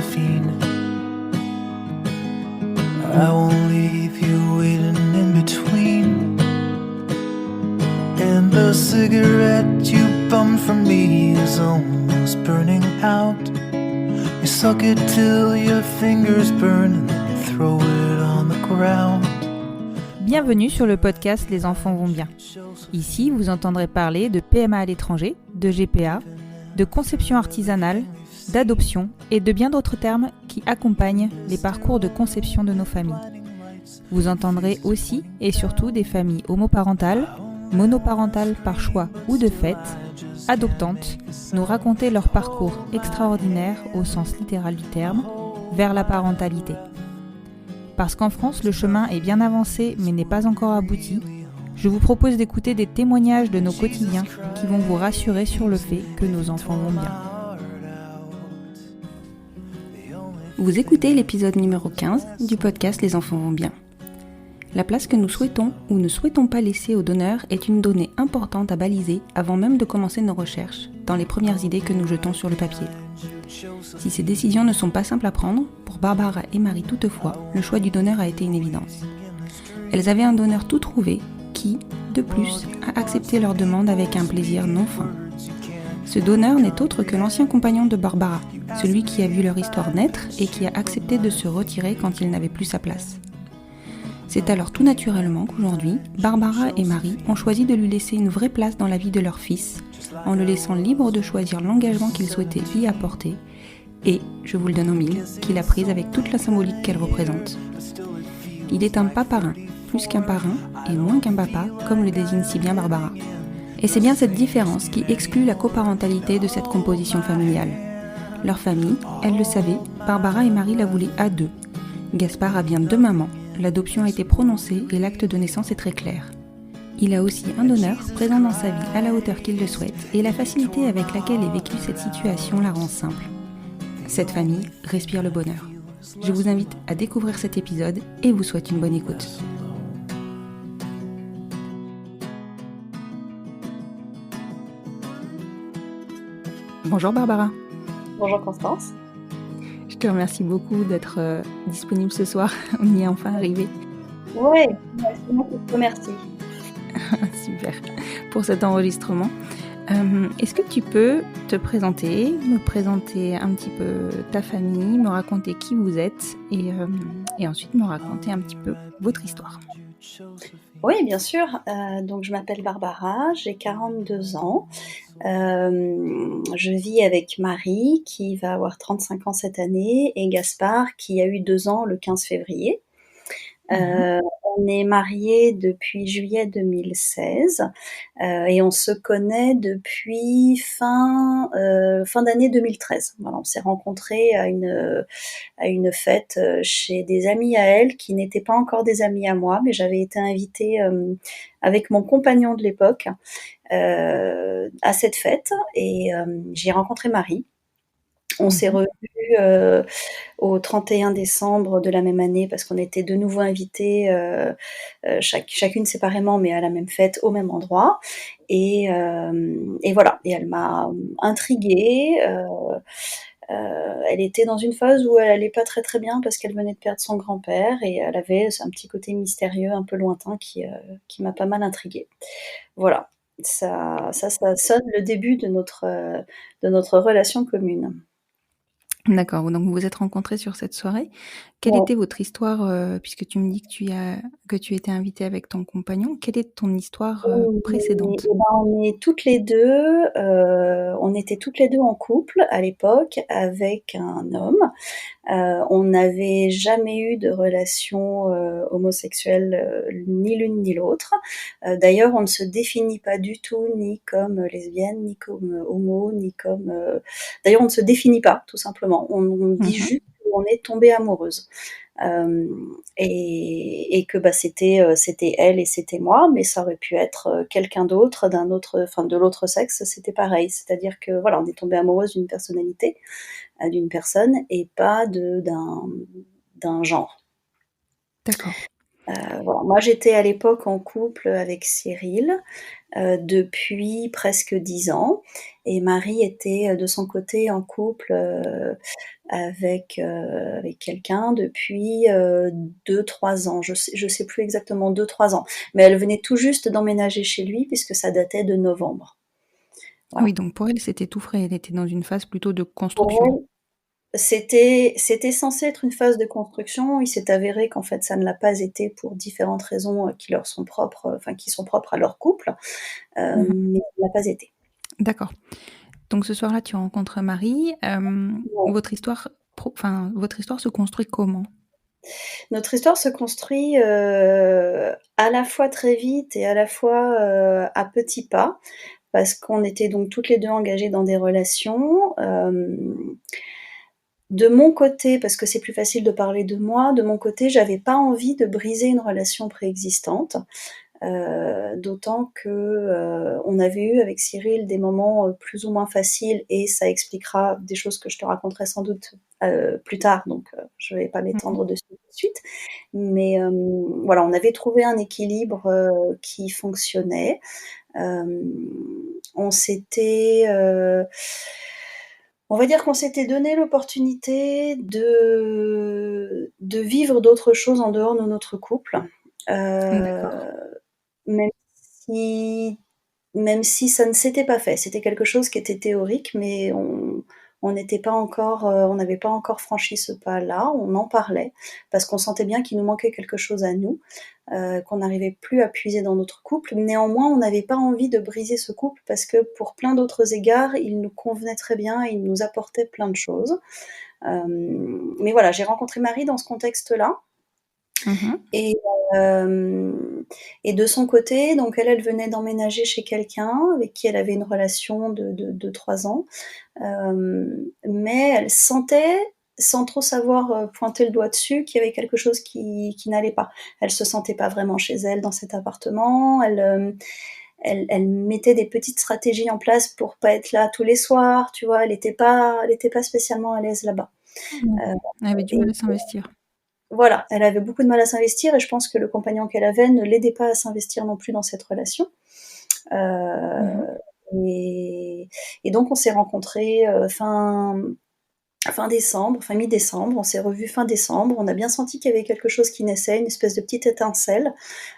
Josephine. I won't leave you waiting in between. And the cigarette you bummed from me is almost burning out. You suck it till your fingers burn and then you throw it on the ground. Bienvenue sur le podcast Les enfants vont bien. Ici, vous entendrez parler de PMA à l'étranger, de GPA, de conception artisanale, d'adoption et de bien d'autres termes qui accompagnent les parcours de conception de nos familles. Vous entendrez aussi et surtout des familles homoparentales, monoparentales par choix ou de fait, adoptantes, nous raconter leur parcours extraordinaire au sens littéral du terme, vers la parentalité. Parce qu'en France, le chemin est bien avancé mais n'est pas encore abouti, je vous propose d'écouter des témoignages de nos quotidiens qui vont vous rassurer sur le fait que nos enfants vont bien. Vous écoutez l'épisode numéro 15 du podcast Les enfants vont bien. La place que nous souhaitons ou ne souhaitons pas laisser aux donneurs est une donnée importante à baliser avant même de commencer nos recherches, dans les premières idées que nous jetons sur le papier. Si ces décisions ne sont pas simples à prendre, pour Barbara et Marie toutefois, le choix du donneur a été une évidence. Elles avaient un donneur tout trouvé qui, de plus, a accepté leur demande avec un plaisir non fin. Ce donneur n'est autre que l'ancien compagnon de Barbara, celui qui a vu leur histoire naître et qui a accepté de se retirer quand il n'avait plus sa place. C'est alors tout naturellement qu'aujourd'hui, Barbara et Marie ont choisi de lui laisser une vraie place dans la vie de leur fils, en le laissant libre de choisir l'engagement qu'il souhaitait y apporter, et, je vous le donne en mille, qu'il a prise avec toute la symbolique qu'elle représente. Il est un paparin, plus qu'un parrain, et moins qu'un papa, comme le désigne si bien Barbara. Et c'est bien cette différence qui exclut la coparentalité de cette composition familiale. Leur famille, elle le savait, Barbara et Marie la voulaient à deux. Gaspard a bien deux mamans, l'adoption a été prononcée et l'acte de naissance est très clair. Il a aussi un donneur présent dans sa vie à la hauteur qu'il le souhaite et la facilité avec laquelle est vécue cette situation la rend simple. Cette famille respire le bonheur. Je vous invite à découvrir cet épisode et vous souhaite une bonne écoute. Bonjour Barbara. Bonjour Constance. Je te remercie beaucoup d'être disponible ce soir. On y est enfin arrivé. Oui, c'est moi qui te remercie. Super. Pour cet enregistrement. Est-ce que tu peux te présenter, me présenter un petit peu ta famille, me raconter qui vous êtes et ensuite me raconter un petit peu votre histoire? Oui, bien sûr. Donc, je m'appelle Barbara, j'ai 42 ans. Je vis avec Marie, qui va avoir 35 ans cette année, et Gaspard, qui a eu 2 ans le 15 février. On est mariés depuis juillet 2016 et on se connaît depuis fin d'année 2013. Voilà, on s'est rencontrés à une fête chez des amis à elle qui n'étaient pas encore des amis à moi, mais j'avais été invitée avec mon compagnon de l'époque à cette fête et j'ai rencontré Marie. On s'est revus au 31 décembre de la même année parce qu'on était de nouveau invités, chacune séparément, mais à la même fête, au même endroit. Et voilà. Et elle m'a intriguée. Elle était dans une phase où elle allait pas très très bien parce qu'elle venait de perdre son grand-père et elle avait un petit côté mystérieux, un peu lointain qui m'a pas mal intriguée. Voilà. Ça sonne le début de notre relation commune. D'accord, donc vous vous êtes rencontrés sur cette soirée. Quelle était votre histoire, puisque tu me dis que tu étais invitée avec ton compagnon, quelle est ton histoire précédente? On était toutes les deux en couple à l'époque avec un homme. On n'avait jamais eu de relation homosexuelle, ni l'une ni l'autre. D'ailleurs, on ne se définit pas du tout ni comme lesbienne, ni comme homo, ni comme... D'ailleurs, on ne se définit pas, tout simplement. On dit juste qu'on est tombé amoureuse. Et que c'était elle et c'était moi, mais ça aurait pu être quelqu'un d'autre, de l'autre sexe, c'était pareil. C'est-à-dire que voilà, on est tombé amoureuse d'une personnalité, d'une personne et pas d'un genre. D'accord. Voilà. Moi, j'étais à l'époque en couple avec Cyril depuis presque 10 ans, et Marie était de son côté en couple avec quelqu'un depuis 2-3 ans. Je sais plus exactement, 2-3 ans, mais elle venait tout juste d'emménager chez lui puisque ça datait de novembre. Voilà. Oui, donc pour elle, c'était tout frais. Elle était dans une phase plutôt de Pour construction. elle, c'était censé être une phase de construction. Il s'est avéré qu'en fait, ça ne l'a pas été pour différentes raisons qui leur sont propres, enfin qui sont propres à leur couple, Mmh. mais ça ne l'a pas été. D'accord. Donc ce soir-là, tu rencontres Marie. Ouais. Votre histoire se construit comment? Notre histoire se construit à la fois très vite et à la fois à petits pas, parce qu'on était donc toutes les deux engagées dans des relations. De mon côté, parce que c'est plus facile de parler de moi, de mon côté, j'avais pas envie de briser une relation préexistante. D'autant que, on avait eu avec Cyril des moments, plus ou moins faciles, et ça expliquera des choses que je te raconterai sans doute, plus tard, donc je vais pas Mmh. m'étendre dessus tout de suite. Mais, voilà, on avait trouvé un équilibre, qui fonctionnait. On s'était, on va dire qu'on s'était donné l'opportunité de vivre d'autres choses en dehors de notre couple. D'accord. Même si même si ça ne s'était pas fait. C'était quelque chose qui était théorique, mais on n'était pas encore, on n'avait pas encore franchi ce pas-là. On en parlait parce qu'on sentait bien qu'il nous manquait quelque chose à nous, qu'on n'arrivait plus à puiser dans notre couple. Néanmoins, on n'avait pas envie de briser ce couple parce que pour plein d'autres égards, il nous convenait très bien, il nous apportait plein de choses. Mais voilà, j'ai rencontré Marie dans ce contexte-là. Mmh. Et, et de son côté, donc elle venait d'emménager chez quelqu'un avec qui elle avait une relation de 3 ans. Mais elle sentait, sans trop savoir pointer le doigt dessus, qu'il y avait quelque chose qui n'allait pas. Elle se sentait pas vraiment chez elle dans cet appartement. Elle mettait des petites stratégies en place pour pas être là tous les soirs, tu vois. Elle était pas spécialement à l'aise là-bas. Mmh. Euh, Elle avait du et mal à s'investir. voilà, elle avait beaucoup de mal à s'investir, et je pense que le compagnon qu'elle avait ne l'aidait pas à s'investir non plus dans cette relation. Mmh. Heu et et donc on s'est rencontrés, fin décembre, fin mi-décembre. On s'est revus fin décembre. On a bien senti qu'il y avait quelque chose qui naissait, une espèce de petite étincelle.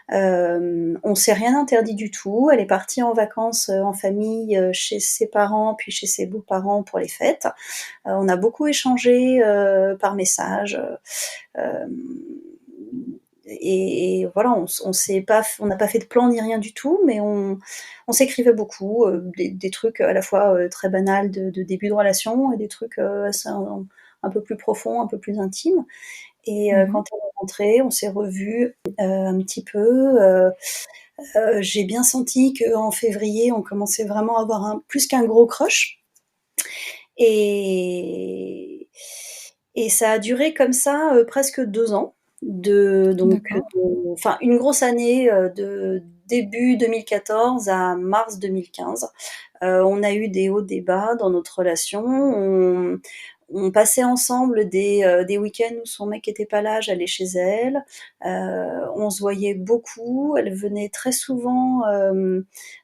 On s'est rien interdit du tout. Elle est partie en vacances, en famille, chez ses parents, puis chez ses beaux-parents pour les fêtes. On a beaucoup échangé, par message, et voilà, on n'a pas fait de plan ni rien du tout, mais on s'écrivait beaucoup, des trucs à la fois, très banals de début de relation, et des trucs, assez un peu plus profonds, un peu plus intimes. Et Mmh. quand elle est rentrée, on s'est revus, un petit peu, j'ai bien senti qu'en février, on commençait vraiment à avoir un plus qu'un gros crush. Et et ça a duré comme ça, presque 2 ans, D'accord. enfin une grosse année, de début 2014 à mars 2015. On a eu des hauts, des bas dans notre relation. On passait ensemble des week-ends où son mec était pas là, j'allais chez elle. On se voyait beaucoup. Elle venait très souvent,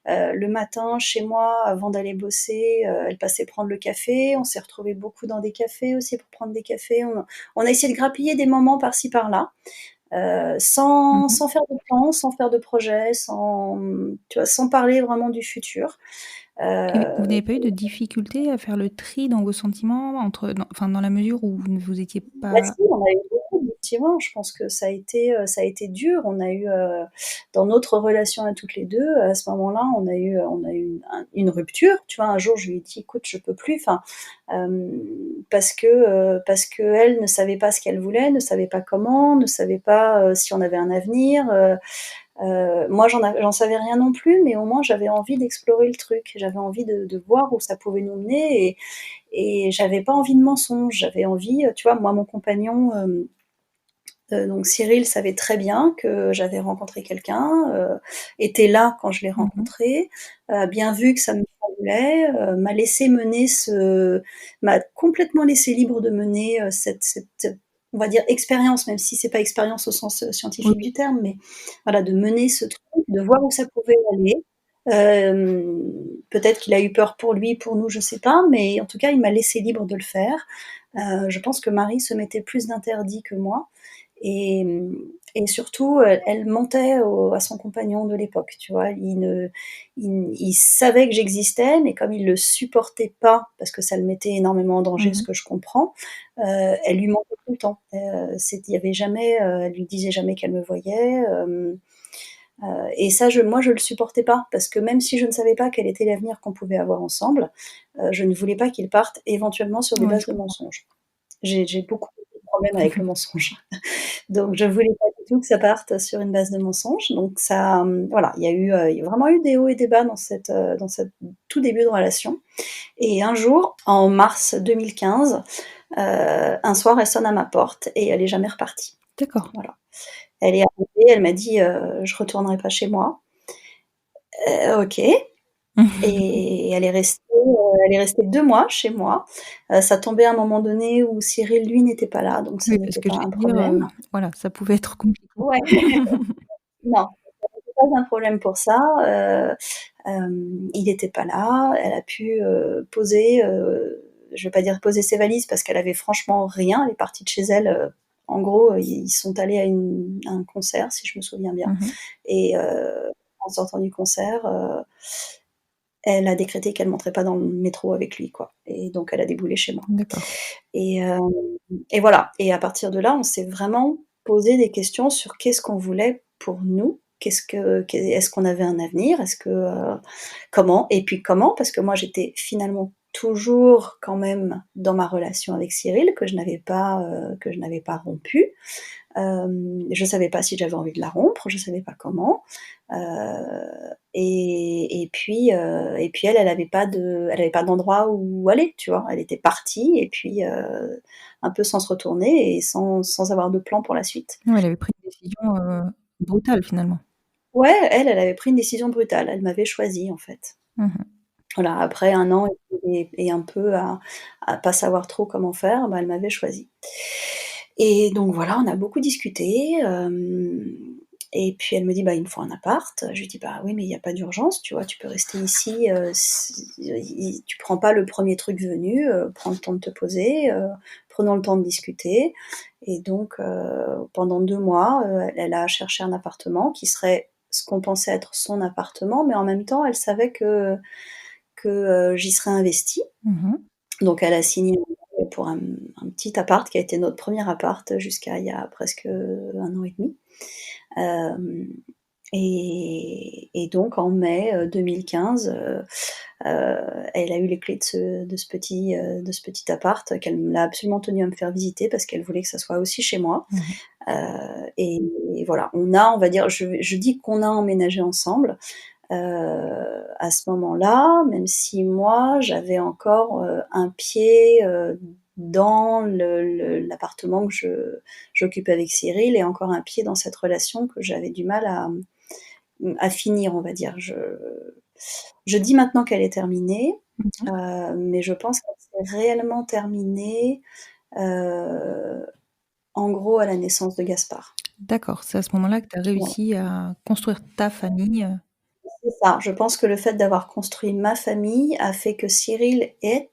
le matin chez moi avant d'aller bosser, elle passait prendre le café. On s'est retrouvés beaucoup dans des cafés aussi pour prendre des cafés. On a essayé de grappiller des moments par-ci par-là, Mmh. sans faire de plan, sans faire de projet, sans, tu vois, sans parler vraiment du futur. Et vous Heu n'avez pas eu de difficulté à faire le tri dans vos sentiments dans la mesure où vous étiez Bah pas. si, on a eu beaucoup effectivement, je pense que ça a été dur. On a eu, dans notre relation à toutes les 2, à ce moment-là, on a eu une rupture, tu vois? Un jour, je lui ai dit: «Écoute, je peux plus», enfin, parce qu'elle ne savait pas ce qu'elle voulait, ne savait pas comment, ne savait pas, si on avait un avenir. Moi, j'en savais rien non plus, mais au moins j'avais envie d'explorer le truc. J'avais envie de voir où ça pouvait nous mener, et j'avais pas envie de mensonges. J'avais envie, tu vois, moi, mon compagnon, donc Cyril savait très bien que j'avais rencontré quelqu'un, était là quand je l'ai Mmh. rencontré, a bien vu que ça me chamboulait, m'a complètement laissé libre de mener, cette on va dire expérience, même si c'est pas expérience au sens scientifique Oui. du terme, mais voilà, de mener ce truc, de voir où ça pouvait aller. Peut-être qu'il a eu peur pour lui, pour nous, je sais pas, mais en tout cas, il m'a laissé libre de le faire. Je pense que Marie se mettait plus d'interdits que moi, et, et surtout, elle mentait à son compagnon de l'époque, tu vois. Il savait que j'existais, mais comme il le supportait pas, parce que ça le mettait énormément en danger, ce Mhm. que je comprends, elle lui mentait tout le temps. Il y avait jamais, elle lui disait jamais qu'elle me voyait. Et ça, moi, je le supportais pas, parce que même si je ne savais pas quel était l'avenir qu'on pouvait avoir ensemble, je ne voulais pas qu'il parte éventuellement sur des Ouais, bases je de comprends. mensonges. J'ai beaucoup de problèmes avec le mensonge. Donc je voulais pas du tout que ça parte sur une base de mensonges. Donc ça, voilà, il y a vraiment eu des hauts et des bas dans cette tout début de relation. Et un jour, en mars 2015, un soir, elle sonne à ma porte et elle est jamais repartie. D'accord. Voilà. Elle est arrivée, elle m'a dit, «Je retournerai pas chez moi». OK. Et elle est restée 2 mois chez moi. Ça tombait à un moment donné où Cyril, lui, n'était pas là, donc ça Oui, parce n'était que pas j'allais un dire, problème. voilà, ça pouvait être compliqué. Ouais, non, c'était pas un problème pour ça. Il était pas là. Elle a pu, poser, je vais pas dire poser ses valises parce qu'elle avait franchement rien. Elle est partie de chez elle, en gros, ils sont allés à un concert, si je me souviens bien, Mhm. et en sortant du concert, elle a décrété qu'elle monterait pas dans le métro avec lui, quoi, et donc elle a déboulé chez moi, D'accord. et hem et voilà, et à partir de là, on s'est vraiment posé des questions sur qu'est-ce qu'on voulait pour nous? Est-ce qu'on avait un avenir? Est-ce que, comment? Et puis comment? Parce que moi, j'étais finalement toujours quand même dans ma relation avec Cyril, que je n'avais pas rompue. Je savais pas si j'avais envie de la rompre, je savais pas comment. Et puis elle elle avait pas d'endroit où aller, tu vois? Elle était partie, et puis, un peu sans se retourner et sans avoir de plan pour la suite. Ouais, elle avait pris une décision, brutale finalement. Ouais, elle avait pris une décision brutale. Elle m'avait choisie, en fait. Mmh. Voilà, après 1 an et un peu à pas savoir trop comment faire, bah, elle m'avait choisie. Et donc voilà, on a beaucoup discuté, et puis elle me dit: «Bah, il me faut un appart». Je lui dis: «Bah, oui, mais il y a pas d'urgence, tu vois? Tu peux rester ici, si i tu prends pas le premier truc venu, prends le temps de te poser, prenons le temps de discuter». Et donc pendant 2 mois, elle a cherché un appartement qui serait ce qu'on pensait être son appartement, mais en même temps, elle savait que j'y serais investie. Mmh. Donc elle a signé pour un petit appart qui a été notre premier appart jusqu'à il y a presque 1 an et demi. Hem et donc en mai, 2015, elle a eu les clés de ce petit appart qu'elle l'a absolument tenu à me faire visiter parce qu'elle voulait que ça soit aussi chez moi. Mmh. Et voilà, on va dire, je dis qu'on a emménagé ensemble, à ce moment-là, même si moi, j'avais encore, un pied, dans l'appartement que j'occupais avec Cyril, et encore un pied dans cette relation que j'avais du mal à finir, on va dire. Je dis maintenant qu'elle est terminée, Mmh. mais je pense qu'elle s'est réellement terminée, heu, en gros, à la naissance de Gaspard. D'accord, c'est à ce moment-là que tu as Voilà. réussi à construire ta famille, C'est ça, je pense que le fait d'avoir construit ma famille a fait que Cyril est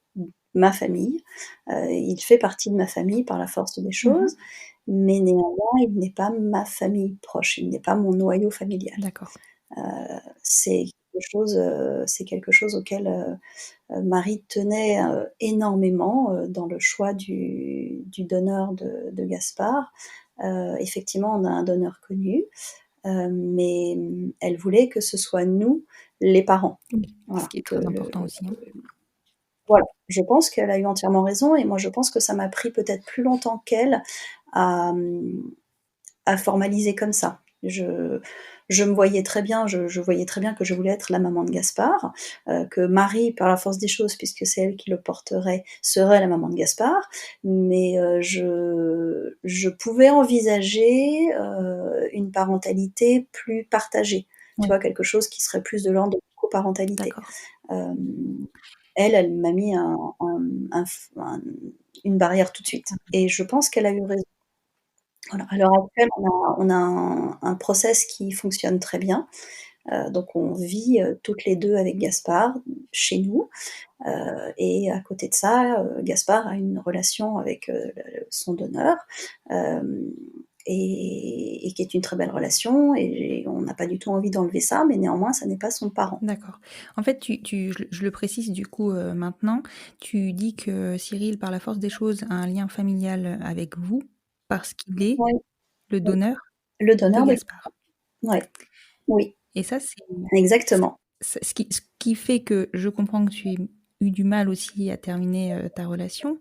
ma famille. Il fait partie de ma famille par la force des Mmh. choses, mais néanmoins, il n'est pas ma famille proche, il n'est pas mon noyau familial. D'accord. Heu, c'est quelque chose auquel, Marie tenait, énormément, dans le choix du donneur de Gaspard. Effectivement, on a un donneur connu, mais elle voulait que ce soit nous, les parents. Oui, ce Voilà, qui est que très important aussi, hein. voilà, je pense qu'elle a eu entièrement raison, et moi je pense que ça m'a pris peut-être plus longtemps qu'elle à, à formaliser comme ça. Je me voyais très bien, je voyais très bien que je voulais être la maman de Gaspard, que Marie, par la force des choses, puisque c'est elle qui le porterait, serait la maman de Gaspard, mais je pouvais envisager, une parentalité plus partagée. Tu Oui, vois? Quelque chose qui serait plus de l'ordre de coparentalité. d'accord. Hem, Elle m'a mis un une barrière tout de suite, et je pense qu'elle a eu raison. Voilà, à l'heure actuelle, on a un process qui fonctionne très bien. Donc on vit, toutes les 2 avec Gaspard, chez nous, et à côté de ça, Gaspard a une relation avec, son donneur, hem et qui est une très belle relation et on n'a pas du tout envie d'enlever ça, mais néanmoins, ça n'est pas son parent. D'accord. En fait, je le précise du coup, maintenant, tu dis que Cyril, par la force des choses, a un lien familial avec vous parce qu'il est Oui, le oui, donneur le de donneur de Gaspard. ouais, oui, Et ça, c'est exactement. ce qui fait que je comprends que tu aies eu du mal aussi à terminer, ta relation,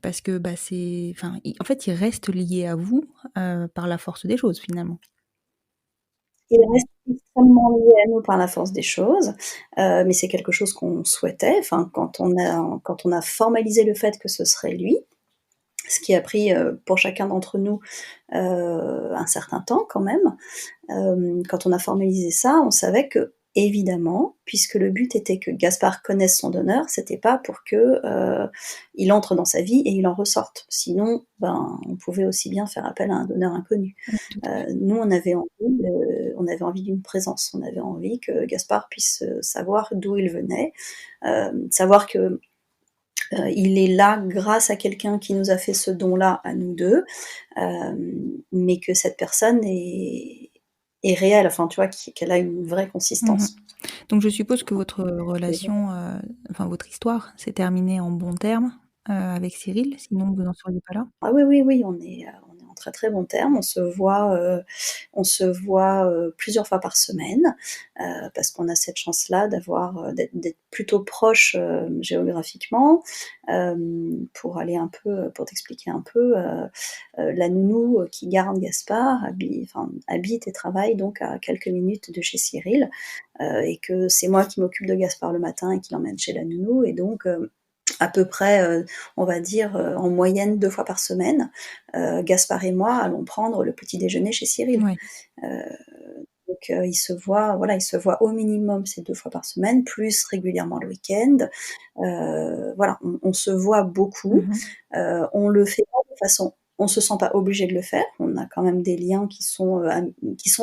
parce que, bah, c'est enfin, en fait, il reste lié à vous, par la force des choses, finalement. Il reste extrêmement lié à nous par la force des choses, mais c'est quelque chose qu'on souhaitait. Enfin, quand on a formalisé le fait que ce serait lui, ce qui a pris, pour chacun d'entre nous, un certain temps quand même. Quand on a formalisé ça, on savait qu'évidemment, puisque le but était que Gaspard connaisse son donneur, c'était pas pour que, il entre dans sa vie et il en ressorte. Sinon, ben, on pouvait aussi bien faire appel à un donneur inconnu. Oui, tout à fait. Nous, on avait envie d'une présence. On avait envie que Gaspard puisse, savoir d'où il venait, savoir que, il est là grâce à quelqu'un qui nous a fait ce don-là à nous 2, mais que cette personne est réelle, enfin, tu vois, qu'elle a une vraie Mmh. consistance. Donc je suppose que votre Et voilà. relation, enfin votre histoire s'est terminée en bons termes, avec Cyril, sinon vous n'en seriez pas là? Ah oui, oui, oui, on est en très, très bons termes. On se voit plusieurs fois par semaine, parce qu'on a cette chance-là d'être plutôt proches, géographiquement. Pour aller un peu, pour t'expliquer un peu, la nounou, qui garde Gaspard habite et travaille donc à quelques minutes de chez Cyril, et que c'est moi qui m'occupe de Gaspard le matin et qui l'emmène chez la nounou et donc, à peu près, on va dire, en moyenne 2 fois par semaine, Gaspard et moi allons prendre le petit déjeuner chez Cyril. Ouais. Heu, donc, ils se voient au minimum ces 2 fois par semaine, plus régulièrement le week-end. Voilà, on se voit beaucoup. Mmh. On le fait pas de façon on se sent pas obligé de le faire. On a quand même des liens qui sont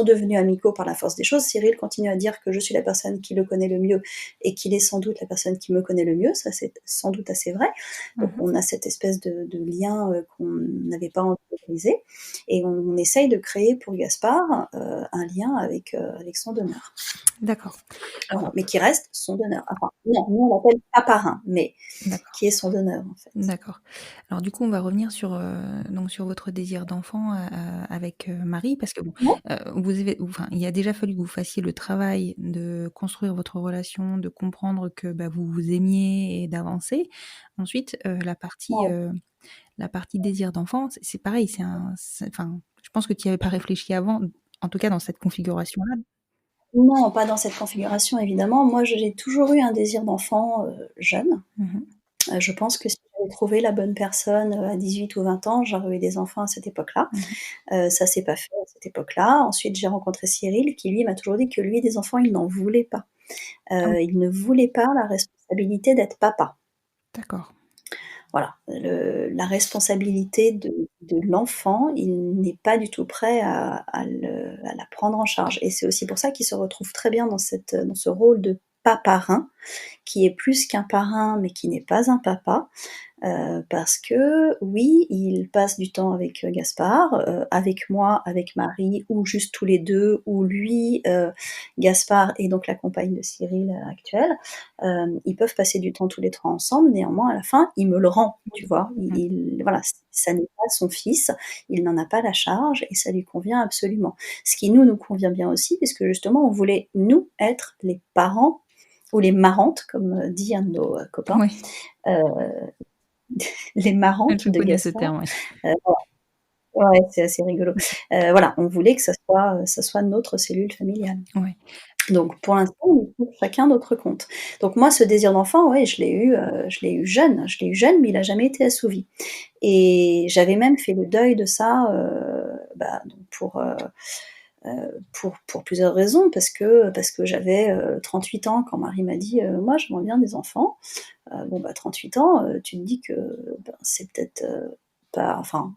devenus amicaux par la force des choses. Cyril continue à dire que je suis la personne qui le connaît le mieux et qu'il est sans doute la personne qui me connaît le mieux. Ça, c'est sans doute assez vrai. Donc Mmh. on a cette espèce de lien, qu'on n'avait pas envie de briser et on essaye de créer pour Gaspard, un lien avec son donneur. D'accord. Voilà, Alors mais qui reste son donneur. Enfin non, nous on l'appelle pas parrain, mais d'accord, qui est son donneur, en fait. d'accord. Alors du coup, on va revenir sur, donc sur votre désir d'enfant, avec, Marie parce que bon, Ouais, vous avez enfin, il a déjà fallu que vous fassiez le travail de construire votre relation, de comprendre que, bah, vous vous aimiez et d'avancer. Ensuite, ouais. la partie désir d'enfant, c'est pareil, enfin, je pense que tu y avais pas réfléchi avant, en tout cas dans cette configuration-là. Non, pas dans cette configuration, évidemment. Moi, j'ai toujours eu un désir d'enfant, jeune. Mmh mh. Je pense que si j'avais trouvé la bonne personne, à 18 ou 20 ans, j'aurais eu des enfants à cette époque-là. Mmh. Ça s'est pas fait à cette époque-là. Ensuite, j'ai rencontré Cyril qui, lui, m'a toujours dit que lui, des enfants, il n'en voulait pas. Ah oui, Il ne voulait pas la responsabilité d'être papa. d'accord. Voilà, la responsabilité de l'enfant, il n'est pas du tout prêt à la prendre en charge et c'est aussi pour ça qu'il se retrouve très bien dans ce rôle de pas parrain, qui est plus qu'un parrain, mais qui n'est pas un papa. Parce que oui, il passe du temps avec, Gaspard, avec moi, avec Marie ou juste tous les 2 ou lui, Gaspard et donc la compagne de Cyril, actuelle. Ils peuvent passer du temps tous les 3 ensemble, néanmoins à la fin, il me le rend, tu Oui. vois? Mmh. Voilà, ça n'est pas son fils, il n'en a pas la charge et ça lui convient absolument. Ce qui nous convient bien aussi puisque justement on voulait, nous, être les parents ou les marantes comme, dit un de nos, copains, Oui, heu les marrantes je de connais ce Gaspard. terme, oui. Ouais, c'est assez rigolo. Voilà, on voulait que ça soit notre cellule familiale. Ouais. Donc pour l'instant, on y trouve chacun notre compte. Donc moi, ce désir d'enfant, ouais, je l'ai eu jeune. Je l'ai eu jeune, mais il a jamais été assouvi et j'avais même fait le deuil de ça, donc pour plusieurs raisons. Parce que j'avais, 38 ans quand Marie m'a dit: «Moi, j'aimerais bien des enfants». Bon, bah, 38 ans, tu te dis que, ben, c'est peut-être, enfin,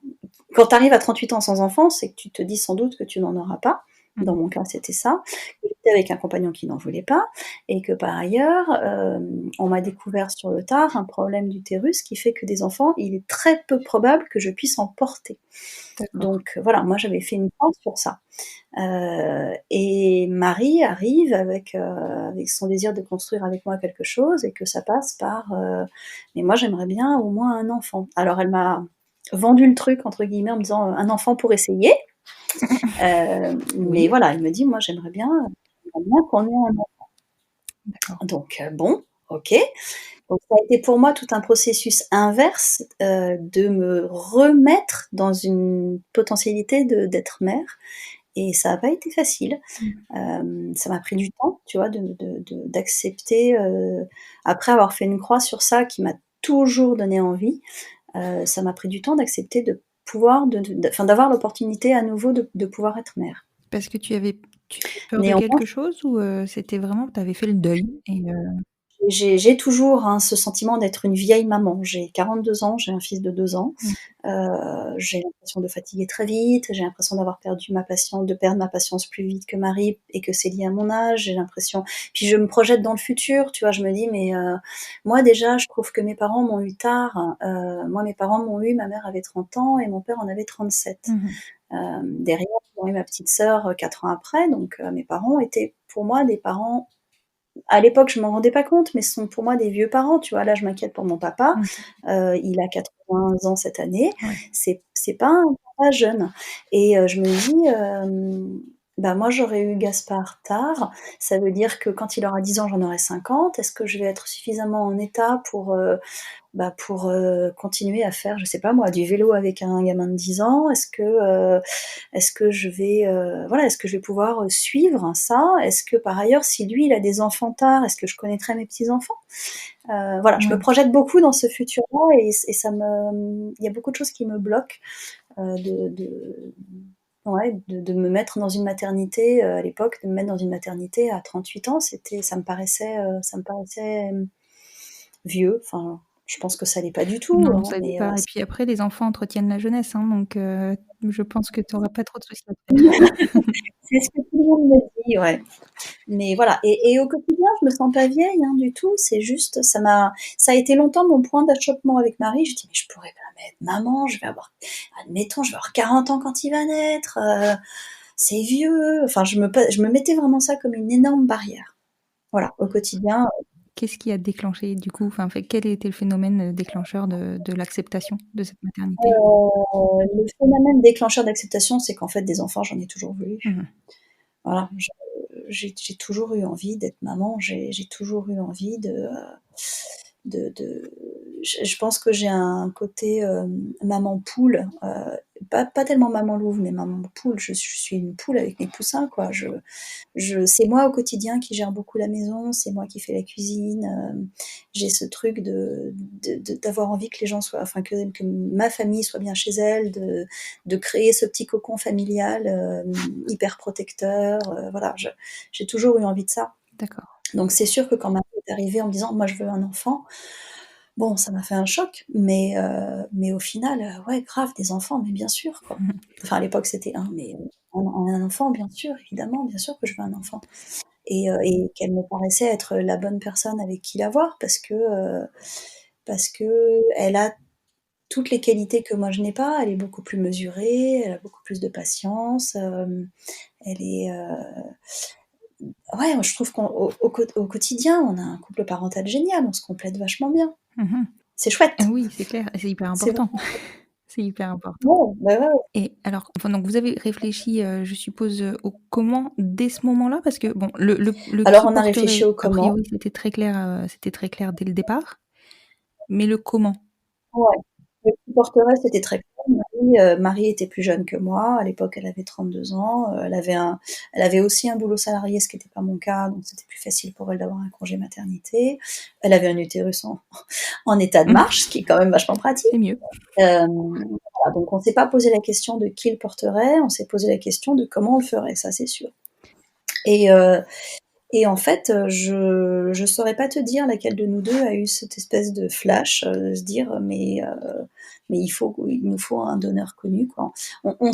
quand tu arrives à 38 ans sans enfant, c'est que tu te dis sans doute que tu n'en auras pas. Dans mon cas, c'était ça. Que j'étais avec un compagnon qui n'en voulait pas et que par ailleurs, on m'a découvert sur le tard un problème d'utérus qui fait que des enfants, il est très peu probable que je puisse en porter. D'accord. Donc voilà, moi j'avais fait une croix sur ça. Et Marie arrive avec son désir de construire avec moi quelque chose et que ça passe par mais moi j'aimerais bien au moins un enfant. Alors elle m'a vendu le truc entre guillemets en me disant un enfant pour essayer. Mais Oui. voilà, elle me dit moi j'aimerais bien qu'on ait un enfant. D'accord. Donc bon, ok. Donc ça a été pour moi tout un processus inverse de me remettre dans une potentialité d'être mère. Et ça n'a pas été facile. Ça m'a pris du temps, tu vois, d'accepter, après avoir fait une croix sur ça qui m'a toujours donné envie, ça m'a pris du temps d'accepter de pouvoir enfin, d'avoir l'opportunité à nouveau de pouvoir être mère. Parce que tu avais peur de Néanmoins quelque chose ou c'était vraiment tu avais fait le deuil et j'ai toujours, hein, ce sentiment d'être une vieille maman. J'ai 42 ans, j'ai un fils de 2 ans. Mmh. J'ai l'impression de fatiguer très vite, j'ai l'impression de perdre ma patience plus vite que Marie et que c'est lié à mon âge. J'ai l'impression puis je me projette dans le futur, tu vois? Je me dis: «Mais moi déjà, je trouve que mes parents m'ont eu tard». Moi, mes parents m'ont eu, ma mère avait 30 ans et mon père en avait 37. Mmh. Derrière, ils ont eu ma petite sœur, 4 ans après, donc mes parents étaient pour moi des parents à l'époque, je m'en rendais pas compte, mais ce sont pour moi des vieux parents, tu vois? Là, je m'inquiète pour mon papa, Mmh. il a 80 ans cette année, Ouais. c'est pas un papa jeune et je me dis, bah, moi, j'aurais eu Gaspard tard, ça veut dire que quand il aura 10 ans, j'en aurai 50. Est-ce que je vais être suffisamment en état pour continuer à faire, je sais pas moi, du vélo avec un gamin de 10 ans? Est-ce que je vais, voilà, est-ce que je vais pouvoir suivre ça? Est-ce que par ailleurs, si lui, il a des enfants tard, est-ce que je connaîtrai mes petits-enfants? Voilà, je me Ouais. projette beaucoup dans ce futur-là et il y a beaucoup de choses qui me bloquent, ouais, de me mettre dans une maternité, à l'époque, de me mettre dans une maternité à 38 ans, ça me paraissait, vieux. Enfin, je pense que ça l'est pas du tout, Non, hein, ça l'est mais pas et puis après les enfants entretiennent la jeunesse, hein, donc je pense que tu auras pas trop de soucis à te faire. c'est ce que tout le monde me dit, ouais. Mais voilà et au quotidien, je me sens pas vieille, hein, du tout. C'est juste, ça a été longtemps mon point d'achoppement avec Marie. Je dis: «Mais je pourrais pas être maman, admettons, je vais avoir 40 ans quand il va naître, c'est vieux». Enfin, je me mettais vraiment ça comme une énorme barrière. Voilà, au quotidien. Qu'est-ce qui a déclenché du coup? Enfin, fait quel était le phénomène, déclencheur de l'acceptation de cette maternité? Le phénomène déclencheur d'acceptation, c'est qu'en fait, des enfants, j'en ai toujours voulu. Mmh mh. Voilà, j'ai toujours eu envie d'être maman, j'ai toujours eu envie de je pense que j'ai un côté, maman poule, pas tellement maman louve, mais maman poule. Je suis une poule avec mes poussins, quoi. C'est moi au quotidien qui gère beaucoup la maison, c'est moi qui fais la cuisine, j'ai ce truc d'avoir envie que les gens soient enfin que ma famille soit bien chez elle, de créer ce petit cocon familial, hyper protecteur, voilà, j'ai toujours eu envie de ça. D'accord. Donc c'est sûr que quand ma fille est arrivée en me disant: «Moi je veux un enfant», bon ça m'a fait un choc, mais au final, ouais grave des enfants, mais bien sûr quoi. Mmh mh. Enfin à l'époque c'était un, mais un enfant bien sûr, évidemment, bien sûr que je veux un enfant et qu'elle me paraissait être la bonne personne avec qui l'avoir parce qu'elle a toutes les qualités que moi je n'ai pas. Elle est beaucoup plus mesurée, elle a beaucoup plus de patience, elle est, ouais, moi je trouve qu'au quotidien, on a un couple parental génial, on se complète vachement bien. Mmh. C'est chouette, Oui, c'est clair et c'est hyper c'est important. vraiment C'est hyper important ouais, bah, ouais, ouais. et alors, enfin, donc vous avez réfléchi, je suppose, au comment dès ce moment-là? Parce que bon, le Alors qui on a réfléchi porterait, au a comment. priori, c'était très clair dès le départ, mais le comment? Ouais, le qui porterait, c'était très clair. Marie était plus jeune que moi. À l'époque, elle avait 32 ans. Elle avait aussi un boulot salarié, ce qui était pas mon cas, donc c'était plus facile pour elle d'avoir un congé maternité. Elle avait un utérus en état de marche, ce qui est quand même vachement pratique. C'est mieux. Voilà, donc on s'est pas posé la question de qui le porterait, on s'est posé la question de comment on le ferait, ça c'est sûr. Et Et en fait, je saurais pas te dire laquelle de nous 2 a eu cette espèce de flash, de se dire: «Mais il nous faut un donneur connu, quoi». On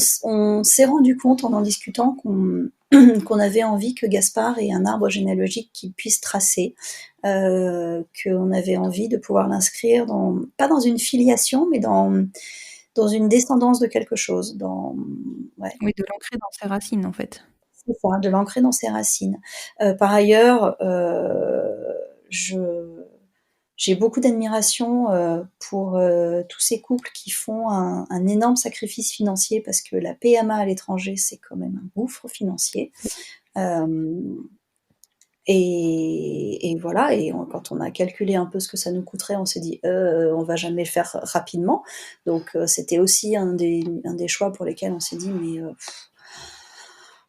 s'est rendu compte en discutant qu'on avait envie que Gaspard ait un arbre généalogique qu'il puisse tracer, qu'on avait envie de pouvoir l'inscrire dans pas dans une filiation, mais dans une descendance de quelque chose, ouais. Oui, de l'ancrer dans ses racines, en fait. C'est ça, de l'ancrer dans ses racines. Par ailleurs, je j'ai beaucoup d'admiration, pour, tous ces couples qui font un énorme sacrifice financier parce que la PMA à l'étranger, c'est quand même un gouffre financier. Hem et voilà, quand on a calculé un peu ce que ça nous coûterait, on s'est dit: on va jamais le faire rapidement». Donc c'était aussi un des choix pour lesquels on s'est dit: «Mais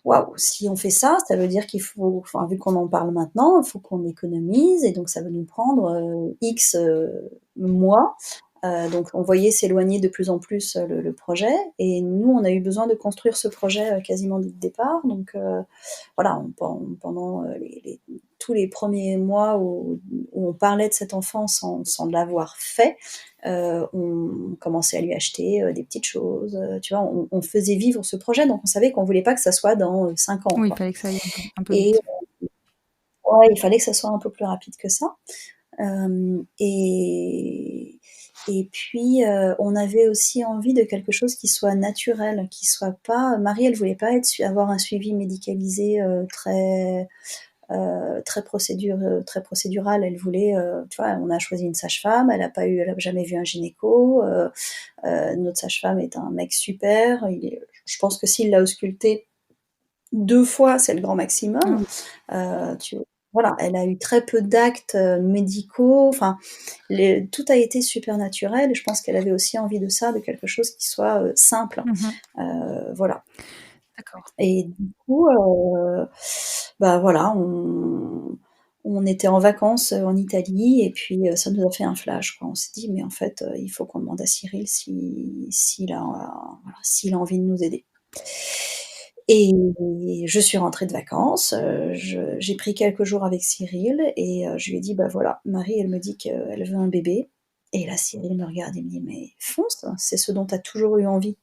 waouh, si on fait ça, ça veut dire qu'il faut, enfin, vu qu'on en parle maintenant, il faut qu'on économise et donc ça va nous prendre, X, mois». Donc on voyait s'éloigner de plus en plus, le projet et nous, on a eu besoin de construire ce projet, quasiment dès le départ. Donc voilà, pendant, tous les premiers mois où on parlait de cet enfant sans l'avoir fait, on commençait à lui acheter, des petites choses, tu vois? On faisait vivre ce projet, donc on savait qu'on voulait pas que ça soit dans, 5 ans, Oui, il quoi. fallait que ça aille un peu Et vite. ouais, il fallait que ça soit un peu plus rapide que ça. Et puis, on avait aussi envie de quelque chose qui soit naturel, qui soit pas, Marie, elle voulait pas avoir un suivi médicalisé, très procédural. Elle voulait, tu vois? On a choisi une sage-femme, elle a jamais vu un gynéco, notre sage-femme est un mec super, je pense que s'il l'a auscultée 2 fois, c'est le grand Ah maximum. oui. Tu Voilà, elle a eu très peu d'actes, médicaux, enfin, tout a été super naturel et je pense qu'elle avait aussi envie de ça, de quelque chose qui soit, simple. Mmh. Voilà. D'accord. Et du coup, bah, voilà, on était en vacances, en Italie et puis, ça nous a fait un flash, quoi. On s'est dit: «Mais en fait, il faut qu'on demande à Cyril s'il a voilà, s'il a envie de nous aider». Et je suis rentrée de vacances, j'ai pris quelques jours avec Cyril et je lui ai dit: «Bah, voilà, Marie, elle me dit qu'elle veut un bébé». Et là, Cyril me regarde et me dit: «Mais fonce, c'est ce dont tu as toujours eu envie».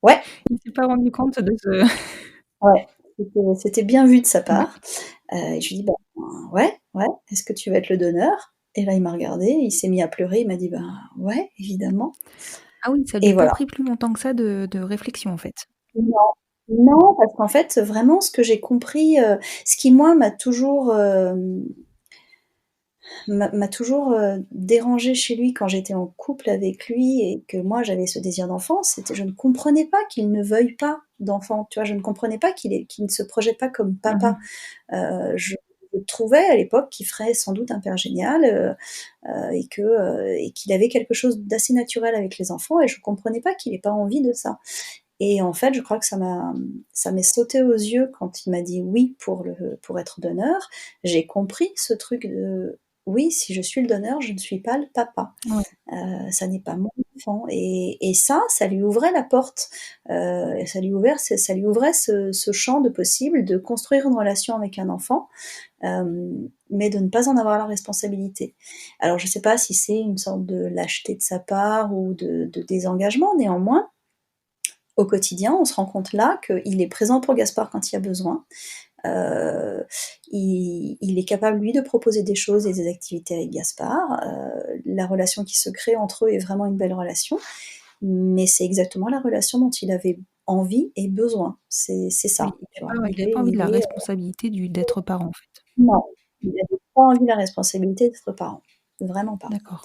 Ouais, Il s'est pas rendu compte de ce ouais, c'était bien vu de sa part. Et je lui dis: «Bah, ouais, ouais, est-ce que tu veux être le donneur?» Et là, il m'a regardé, il s'est mis à pleurer, il m'a dit: «Ben, ouais, évidemment». Ah oui, ça lui Et a pas voilà. pris plus longtemps que ça de réflexion, en fait. Non, non, parce qu'en fait, vraiment, ce que j'ai compris, ce qui, moi, m'a toujours, dérangée chez lui quand j'étais en couple avec lui et que moi j'avais ce désir d'enfant, c'était je ne comprenais pas qu'il ne veuille pas d'enfant, tu vois? Je ne comprenais pas qu'il ne se projette pas comme Mmh. papa. Je trouvais à l'époque qu'il ferait sans doute un père génial, et qu'il avait quelque chose d'assez naturel avec les enfants et je comprenais pas qu'il ait pas envie de ça. Et en fait, je crois que ça m'est sauté aux yeux quand il m'a dit oui pour être donneur. J'ai compris ce truc de: «Oui, si je suis le donneur, je ne suis pas le papa. Ouais. Ça n'est pas mon enfant». Et ça lui ouvrait la porte, ça lui ouvrait ce champ de possibles de construire une relation avec un enfant, mais de ne pas en avoir la responsabilité. Alors je sais pas si c'est une sorte de lâcheté de sa part ou de désengagement, néanmoins au quotidien, on se rend compte là qu'il est présent pour Gaspard quand il y a besoin. Heu, il est capable, lui, de proposer des choses et des activités avec Gaspard. La relation qui se crée entre eux est vraiment une belle relation, mais c'est exactement la relation dont il avait envie et besoin. C'est Oui, ça, tu vois? il avait pas envie de la responsabilité d'être parent, en fait. Non, il avait pas envie de la responsabilité d'être parent, vraiment pas. D'accord.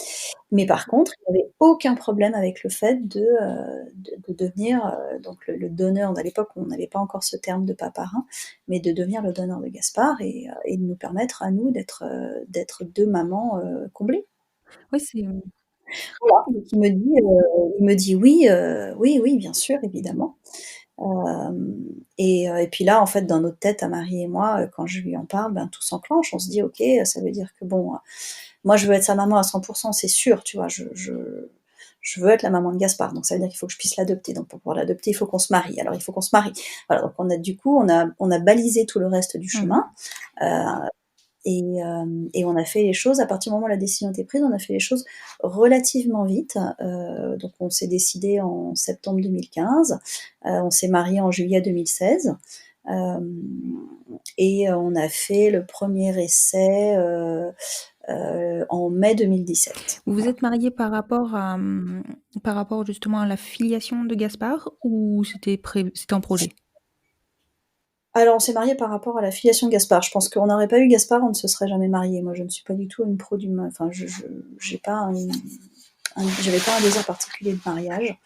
Mais par contre, il avait aucun problème avec le fait de devenir, donc le donneur. À l'époque, on n'avait pas encore ce terme de papa-parrain, mais de devenir le donneur de Gaspard et de nous permettre à nous d'être 2 mamans, comblées. Ouais, c'est, Voilà, donc il me dit: «Oui, oui, oui, bien sûr, évidemment». Et puis là, en fait, dans notre tête à Marie et moi, quand je lui en parle, ben, tout s'enclenche. On se dit: «OK, ça veut dire que bon, moi, je veux être sa maman à 100%, c'est sûr», tu vois? je veux être la maman de Gaspard, donc ça veut dire qu'il faut que je puisse l'adopter. Donc pour pouvoir l'adopter, il faut qu'on se marie. Alors il faut qu'on se marie. Voilà, donc on a balisé tout le reste du Mmh. chemin. Et on a fait les choses, à partir du moment où la décision était prise, on a fait les choses relativement vite. Donc on s'est décidé en septembre 2015, on s'est marié en juillet 2016. Et on a fait le premier essai en mai 2017. Vous vous Voilà. êtes mariés par rapport justement à la filiation de Gaspard ou c'était en projet? Alors on s'est marié par rapport à la filiation de Gaspard. Je pense qu'on n'aurait pas eu Gaspard, on ne se serait jamais mariés. Moi je ne suis pas du tout une pro enfin j'ai pas j'avais pas un désir particulier de mariage.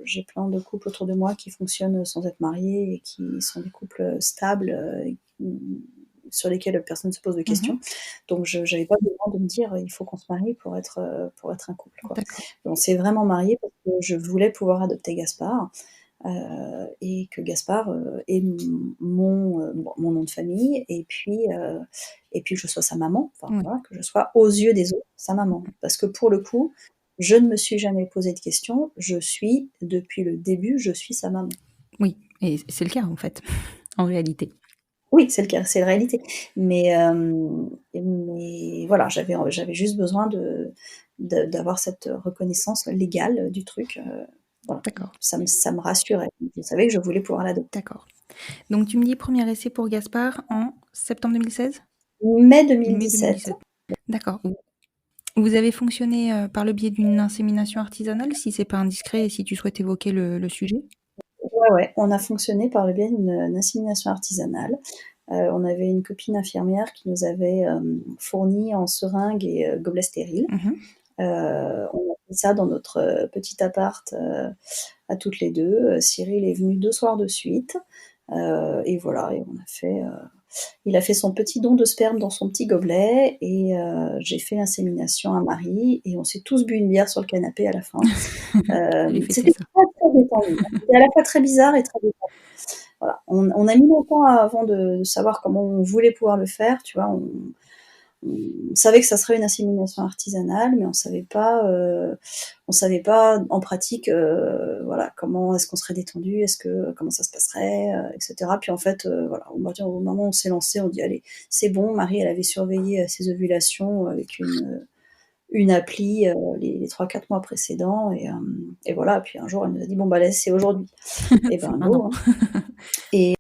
J'ai plein de couples autour de moi qui fonctionnent sans être mariés et qui sont des couples stables, sur lesquels personne ne se pose de Mmh. questions. Donc j'avais pas besoin de me dire il faut qu'on se marie pour être un couple, quoi. D'accord. On s'est vraiment mariés parce que je voulais pouvoir adopter Gaspard, et que Gaspard ait mon nom de famille, et puis que je sois sa maman, enfin Oui. voilà, que je sois aux yeux des autres sa maman. Parce que pour le coup, je ne me suis jamais posé de questions, depuis le début, je suis sa maman. Oui et c'est le cas en fait, en réalité. Oui, c'est le cas, c'est la réalité. Mais voilà, j'avais juste besoin d'avoir cette reconnaissance légale du truc, voilà. D'accord, Ça me rassurait. Je savais que je voulais pouvoir l'adopter. d'accord. Donc tu me dis premier essai pour Gaspard en septembre 2016? Mai Mai 2017. 2017. D'accord. Vous avez fonctionné, par le biais d'une insémination artisanale, si c'est pas indiscret et si tu souhaites évoquer le sujet? Ouais, ouais, on a fonctionné par le biais d'une insémination artisanale. On avait une copine infirmière qui nous avait, fourni en seringues et gobelets stériles. Mmh. On a fait ça dans notre, petit appart, à toutes les 2. Cyril est venu 2 soirs de suite, et voilà, et il a fait son petit don de sperme dans son petit gobelet, et j'ai fait l'insémination à Marie, et on s'est tous bu une bière sur le canapé à la fin. J'ai fêté C'était ça. très, très détendu, hein. C'était à la fois très bizarre et très détendu. Voilà, on a mis longtemps avant de savoir comment on voulait pouvoir le faire, tu vois? On savait que ça serait une insémination artisanale, mais on savait pas en pratique, voilà, comment est-ce qu'on serait détendu, comment ça se passerait, et cetera. Puis en fait, voilà, au moment où on s'est lancé, on dit: «Allez, c'est bon». Marie, elle avait surveillé, ses ovulations avec une appli, les 3-4 mois précédents, et voilà. Puis un jour, elle nous a dit: «Bon, bah, là, c'est aujourd'hui». Et C'est ben maintenant. go, hein. Et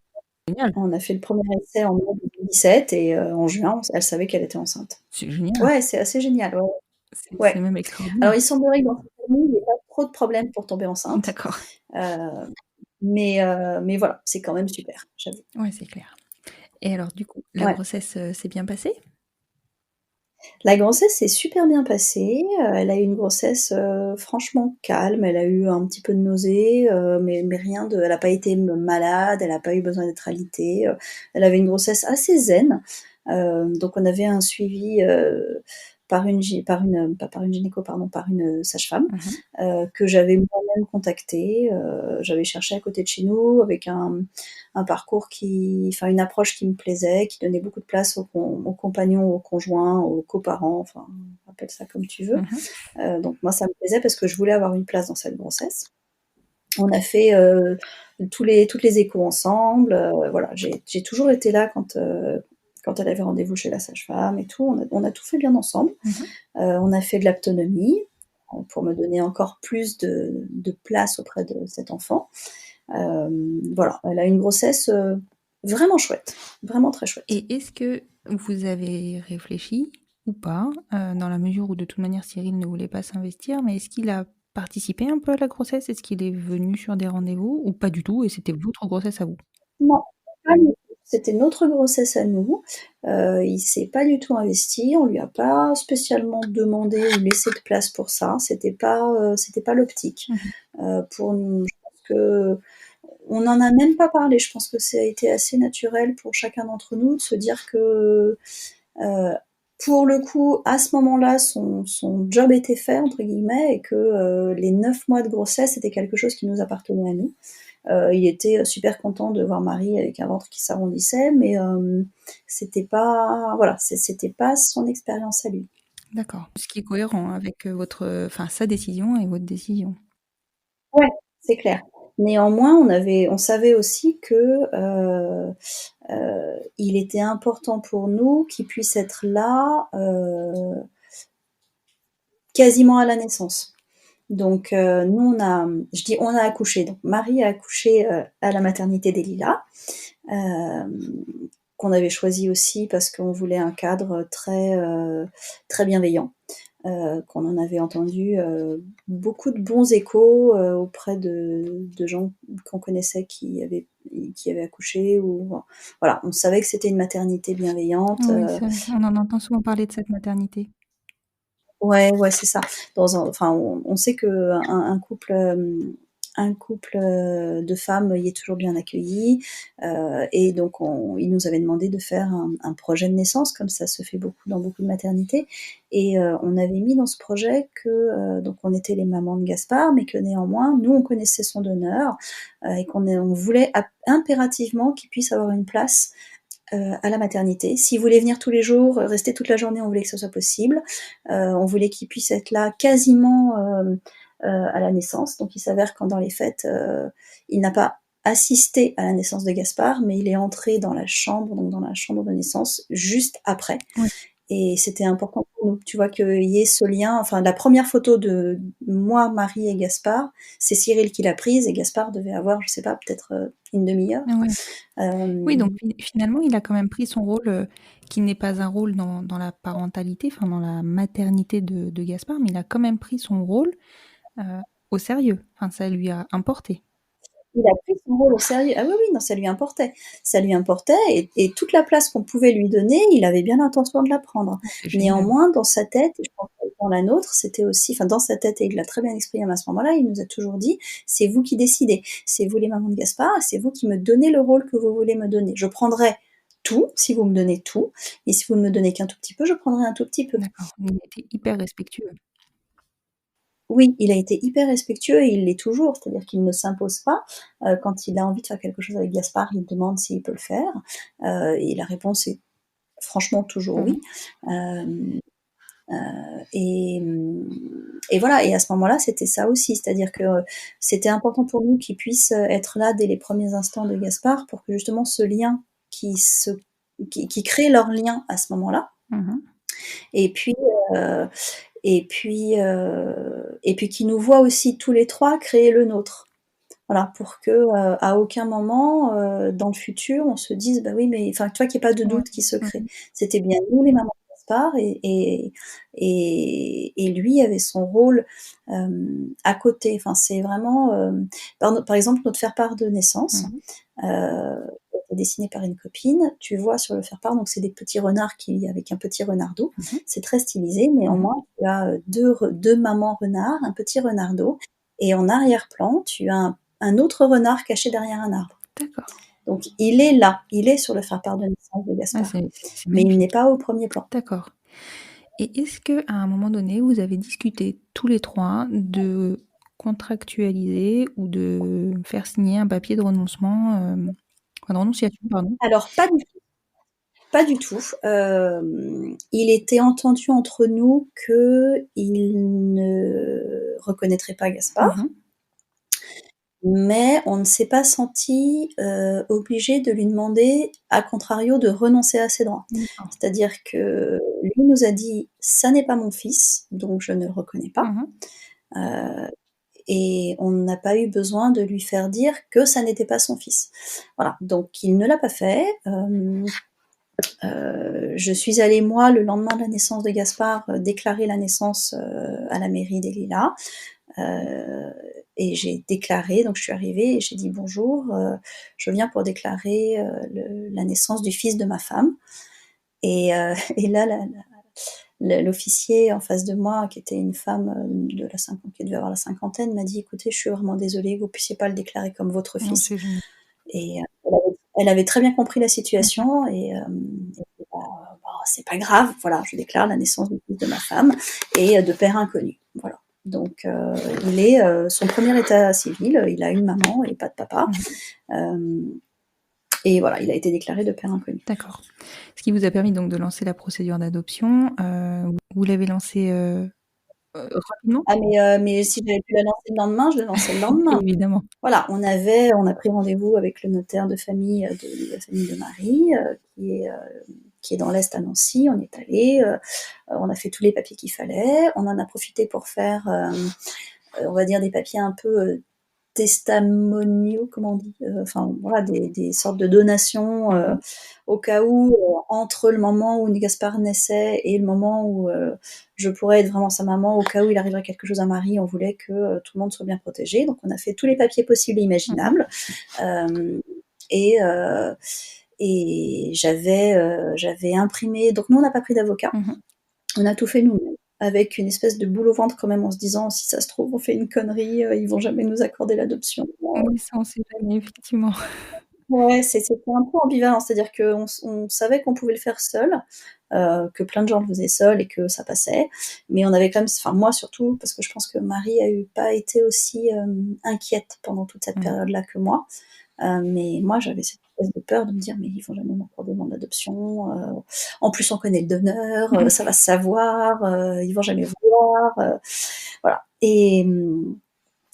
Génial, on a fait le premier essai en mai 2017, et en juin, elle savait qu'elle était enceinte. c'est génial, Ouais, c'est assez génial, ouais, c'est ouais. même Alors extraordinaire. il semblerait que dans cette famille, il y ait pas trop de problèmes pour tomber enceinte, D'accord. heu, mais voilà, c'est quand même super, j'avoue. Ouais, c'est clair. Et alors du coup, la Ouais. grossesse, s'est bien passée? La grossesse s'est super bien passée, elle a eu une grossesse, franchement calme. Elle a eu un petit peu de nausées, mais rien de elle a pas été malade, elle a pas eu besoin d'être alitée, elle avait une grossesse assez zen. Donc on avait un suivi, pas par une gynéco, pardon, par une sage-femme, Mmh. que j'avais moi-même contactée. J'avais cherché à côté de chez nous avec un parcours une approche qui me plaisait, qui donnait beaucoup de place aux compagnons, aux conjoints, aux coparents, enfin, appelle ça comme tu veux. Mmh. Donc moi, ça me plaisait parce que je voulais avoir une place dans cette grossesse. On a fait toutes les échos ensemble. Voilà, j'ai toujours été là quand elle avait rendez-vous chez la sage-femme et tout. On a tout fait bien ensemble. Mmh. On a fait de l'aptonomie pour me donner encore plus de place auprès de cet enfant. Voilà, elle a une grossesse vraiment chouette, vraiment très chouette. Et est-ce que vous avez réfléchi ou pas, dans la mesure où de toute manière Cyril ne voulait pas s'investir, mais est-ce qu'il a participé un peu à la grossesse? Est-ce qu'il est venu sur des rendez-vous ou pas du tout et c'était votre grossesse à vous? Non, pas du tout. C'était notre grossesse à nous. Il s'est pas du tout investi. On lui a pas spécialement demandé ou laissé de place pour ça. C'était pas l'optique. Mmh. Pour nous, je pense que on n'en a même pas parlé. Je pense que ça a été assez naturel pour chacun d'entre nous de se dire que, heu, pour le coup, à ce moment-là, son «job était fait» entre guillemets, et que, les 9 mois de grossesse, c'était quelque chose qui nous appartenait à nous. Il était super content de voir Marie avec un ventre qui s'arrondissait, mais c'était pas voilà, c'était pas son expérience à lui. D'accord. Ce qui est cohérent avec sa décision et votre décision. Ouais, c'est clair. Néanmoins, on savait aussi que il était important pour nous qu'il puisse être là quasiment à la naissance. Donc, nous, on a accouché. Donc, Marie a accouché à la maternité des Lilas, qu'on avait choisi aussi parce qu'on voulait un cadre très bienveillant. Qu'on en avait entendu beaucoup de bons échos auprès de gens qu'on connaissait qui avaient accouché. Voilà, on savait que c'était une maternité bienveillante. Oui, on en entend souvent parler de cette maternité. Ouais, c'est ça. On sait que un couple de femmes y est toujours bien accueilli, et donc ils nous avaient demandé de faire un projet de naissance, comme ça se fait dans beaucoup de maternités, et on avait mis dans ce projet que donc on était les mamans de Gaspard, mais que néanmoins nous on connaissait son donneur, et on voulait impérativement qu'il puisse avoir une place à la maternité. S'il voulait venir tous les jours, rester toute la journée, on voulait que ce soit possible. On voulait qu'il puisse être là quasiment à la naissance. Donc il s'avère que dans les fêtes, il n'a pas assisté à la naissance de Gaspard, mais il est entré dans la chambre, donc dans la chambre de naissance, juste après. Oui. Et c'était important pour nous, tu vois, qu'il y ait ce lien. Enfin, la première photo de moi, Marie et Gaspard, c'est Cyril qui l'a prise, et Gaspard devait avoir, je sais pas, peut-être une demi-heure. Oui, donc finalement, il a quand même pris son rôle, qui n'est pas un rôle dans la parentalité, enfin dans la maternité de Gaspard, mais il a quand même pris son rôle au sérieux. Enfin, ça lui a importé. Il a pris son rôle au sérieux. Ah oui, non, ça lui importait. Ça lui importait, et toute la place qu'on pouvait lui donner, il avait bien l'intention de la prendre. C'est génial. Néanmoins, dans sa tête, et je pense que dans la nôtre, c'était aussi, enfin dans sa tête, et il l'a très bien exprimé à ce moment-là, il nous a toujours dit, c'est vous qui décidez. C'est vous les mamans de Gaspard, c'est vous qui me donnez le rôle que vous voulez me donner. Je prendrai tout, si vous me donnez tout, et si vous ne me donnez qu'un tout petit peu, je prendrai un tout petit peu. D'accord. Il était hyper respectueux. Oui, il a été hyper respectueux, et il l'est toujours, c'est-à-dire qu'il ne s'impose pas. Quand il a envie de faire quelque chose avec Gaspard, il demande s'il peut le faire, et la réponse est franchement toujours oui. Et voilà, et à ce moment-là, c'était ça aussi, c'est-à-dire que c'était important pour nous qu'il puisse être là dès les premiers instants de Gaspard, pour que justement ce lien qui crée leur lien à ce moment-là. Et puis qui nous voit aussi tous les trois créer le nôtre. Voilà, pour que à aucun moment dans le futur on se dise bah oui, mais enfin tu vois, qu'il n'y ait pas de doute qui se crée. C'était bien nous les mamans de Gaspard, et lui avait son rôle à côté. Enfin, c'est vraiment par exemple notre faire-part de naissance. Dessiné par une copine, tu vois sur le faire-part, donc c'est des petits renards avec un petit renardeau. C'est très stylisé, néanmoins tu as deux mamans renards, un petit renardeau, et en arrière-plan tu as un autre renard caché derrière un arbre. D'accord. Donc il est là, il est sur le faire-part de naissance de Gaspard, mais il n'est pas au premier plan. D'accord. Et est-ce qu'à un moment donné, vous avez discuté tous les trois de contractualiser ou de faire signer un papier de renonciation, pardon? Alors pas du tout. Il était entendu entre nous qu'il ne reconnaîtrait pas Gaspard. Mais on ne s'est pas senti obligé de lui demander, à contrario, de renoncer à ses droits. C'est-à-dire que lui nous a dit « ça n'est pas mon fils, donc je ne le reconnais pas ». Et on n'a pas eu besoin de lui faire dire que ça n'était pas son fils. Voilà, donc il ne l'a pas fait. Je suis allée, moi, le lendemain de la naissance de Gaspard, déclarer la naissance à la mairie des Lilas. Et j'ai déclaré, donc je suis arrivée et j'ai dit bonjour, je viens pour déclarer la naissance du fils de ma femme. Et là, l'officier en face de moi, qui était une femme qui devait avoir la cinquantaine, m'a dit écoutez, je suis vraiment désolée que vous puissiez pas le déclarer comme votre fils. Et elle avait très bien compris la situation, et c'est pas grave, voilà, je déclare la naissance du fils de ma femme, et de père inconnu, voilà. Donc il est son premier état civil, il a une maman et pas de papa. Et voilà, il a été déclaré de père inconnu. D'accord. Ce qui vous a permis donc de lancer la procédure d'adoption. Vous l'avez lancée rapidement? Mais si j'avais pu la lancer le lendemain, je la lançais le lendemain. Évidemment. Voilà, on a pris rendez-vous avec le notaire de famille de la famille de Marie, qui est dans l'Est à Nancy. On est allé, on a fait tous les papiers qu'il fallait. On en a profité pour faire, on va dire, des papiers un peu testamoniaux, comment on dit, enfin voilà, des sortes de donations au cas où, entre le moment où Gaspard naissait et le moment où je pourrais être vraiment sa maman, au cas où il arriverait quelque chose à Marie, on voulait que tout le monde soit bien protégé. Donc on a fait tous les papiers possibles et imaginables. Et, euh, et j'avais imprimé. Donc nous, on n'a pas pris d'avocat. On a tout fait nous-mêmes, avec une espèce de boule au ventre quand même, en se disant si ça se trouve, on fait une connerie, ils vont jamais nous accorder l'adoption. Oui, ça on sait jamais, effectivement. Ouais, c'était un peu ambivalent, c'est-à-dire qu'on savait qu'on pouvait le faire seul, que plein de gens le faisaient seuls et que ça passait, mais on avait quand même, enfin moi surtout, parce que je pense que Marie a pas été aussi inquiète pendant toute cette période-là que moi. Mais moi, j'avais cette espèce de peur de me dire, mais ils vont jamais m'accorder mon adoption. En plus, on connaît le donneur, ça va se savoir, ils vont jamais voir. Voilà.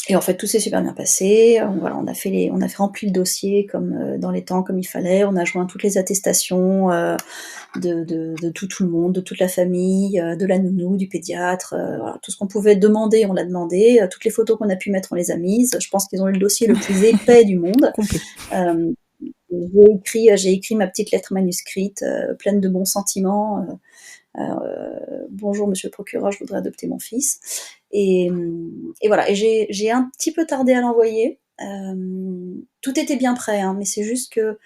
Et en fait, tout s'est super bien passé. Voilà, on a rempli le dossier comme dans les temps, comme il fallait. On a joint toutes les attestations de tout le monde, de toute la famille, de la nounou, du pédiatre, voilà, tout ce qu'on pouvait demander, on l'a demandé. Toutes les photos qu'on a pu mettre, on les a mises. Je pense qu'ils ont eu le dossier le plus épais du monde. Complet. J'ai écrit ma petite lettre manuscrite, pleine de bons sentiments. Bonjour monsieur le procureur, je voudrais adopter mon fils. Et voilà, et j'ai un petit peu tardé à l'envoyer. Tout était bien prêt, hein, mais c'est juste que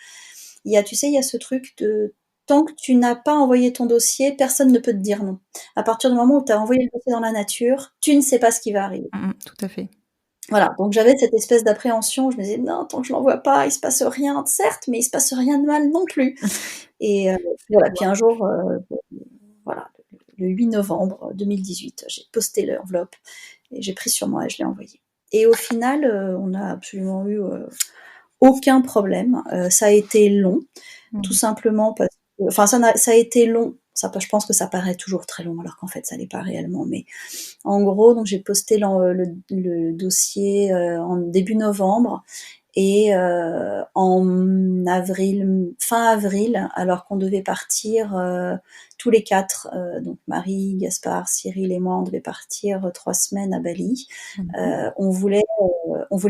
il y a ce truc de tant que tu n'as pas envoyé ton dossier, personne ne peut te dire non. À partir du moment où tu as envoyé le dossier dans la nature, tu ne sais pas ce qui va arriver. Tout à fait. Voilà, donc j'avais cette espèce d'appréhension, je me disais non, tant que je l'envoie pas, il se passe rien, certes, mais il se passe rien de mal non plus. Et voilà, puis un jour, voilà, le 8 novembre 2018, j'ai posté l'enveloppe et j'ai pris sur moi et je l'ai envoyée. Et au final, on n'a absolument eu aucun problème. Ça a été long, tout simplement parce que, enfin, ça a été long. Je pense que ça paraît toujours très long, alors qu'en fait, ça l'est pas réellement. Mais en gros, donc j'ai posté le dossier en début novembre. Et fin avril, alors qu'on devait partir tous les 4, donc Marie, Gaspard, Cyril et moi, on devait partir 3 semaines à Bali. On voulait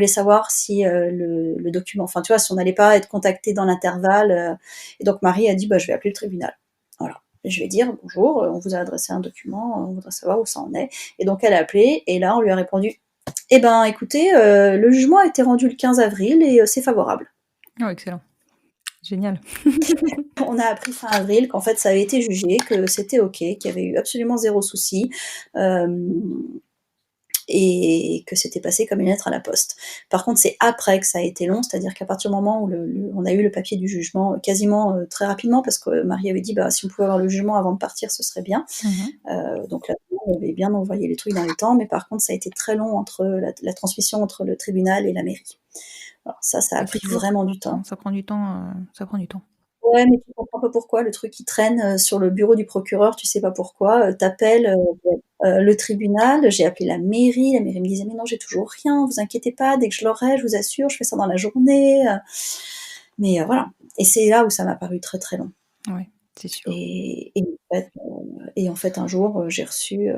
savoir si le document, enfin tu vois, si on n'allait pas être contacté dans l'intervalle. Et donc Marie a dit, je vais appeler le tribunal. Voilà. Je vais dire, bonjour, on vous a adressé un document, on voudrait savoir où ça en est. Et donc elle a appelé, et là on lui a répondu, eh ben, écoutez, le jugement a été rendu le 15 avril et c'est favorable. Oh, excellent. Génial. On a appris fin avril qu'en fait ça avait été jugé, que c'était OK, qu'il y avait eu absolument 0 souci, et que c'était passé comme une lettre à la poste. Par contre, c'est après que ça a été long, c'est-à-dire qu'à partir du moment où on a eu le papier du jugement, quasiment très rapidement, parce que Marie avait dit, si on pouvait avoir le jugement avant de partir, ce serait bien. Donc là, on avait bien envoyé les trucs dans les temps, mais par contre, ça a été très long entre la transmission entre le tribunal et la mairie. Alors ça a pris vraiment du temps. Ça prend du temps, ça prend du temps. Ouais, mais tu comprends pas pourquoi, le truc qui traîne sur le bureau du procureur, tu sais pas pourquoi, t'appelles le tribunal, j'ai appelé la mairie me disait, mais non, j'ai toujours rien, vous inquiétez pas, dès que je l'aurai, je vous assure, je fais ça dans la journée. Mais voilà. Et c'est là où ça m'a paru très très long. Ouais, c'est sûr. Et en fait, un jour, j'ai reçu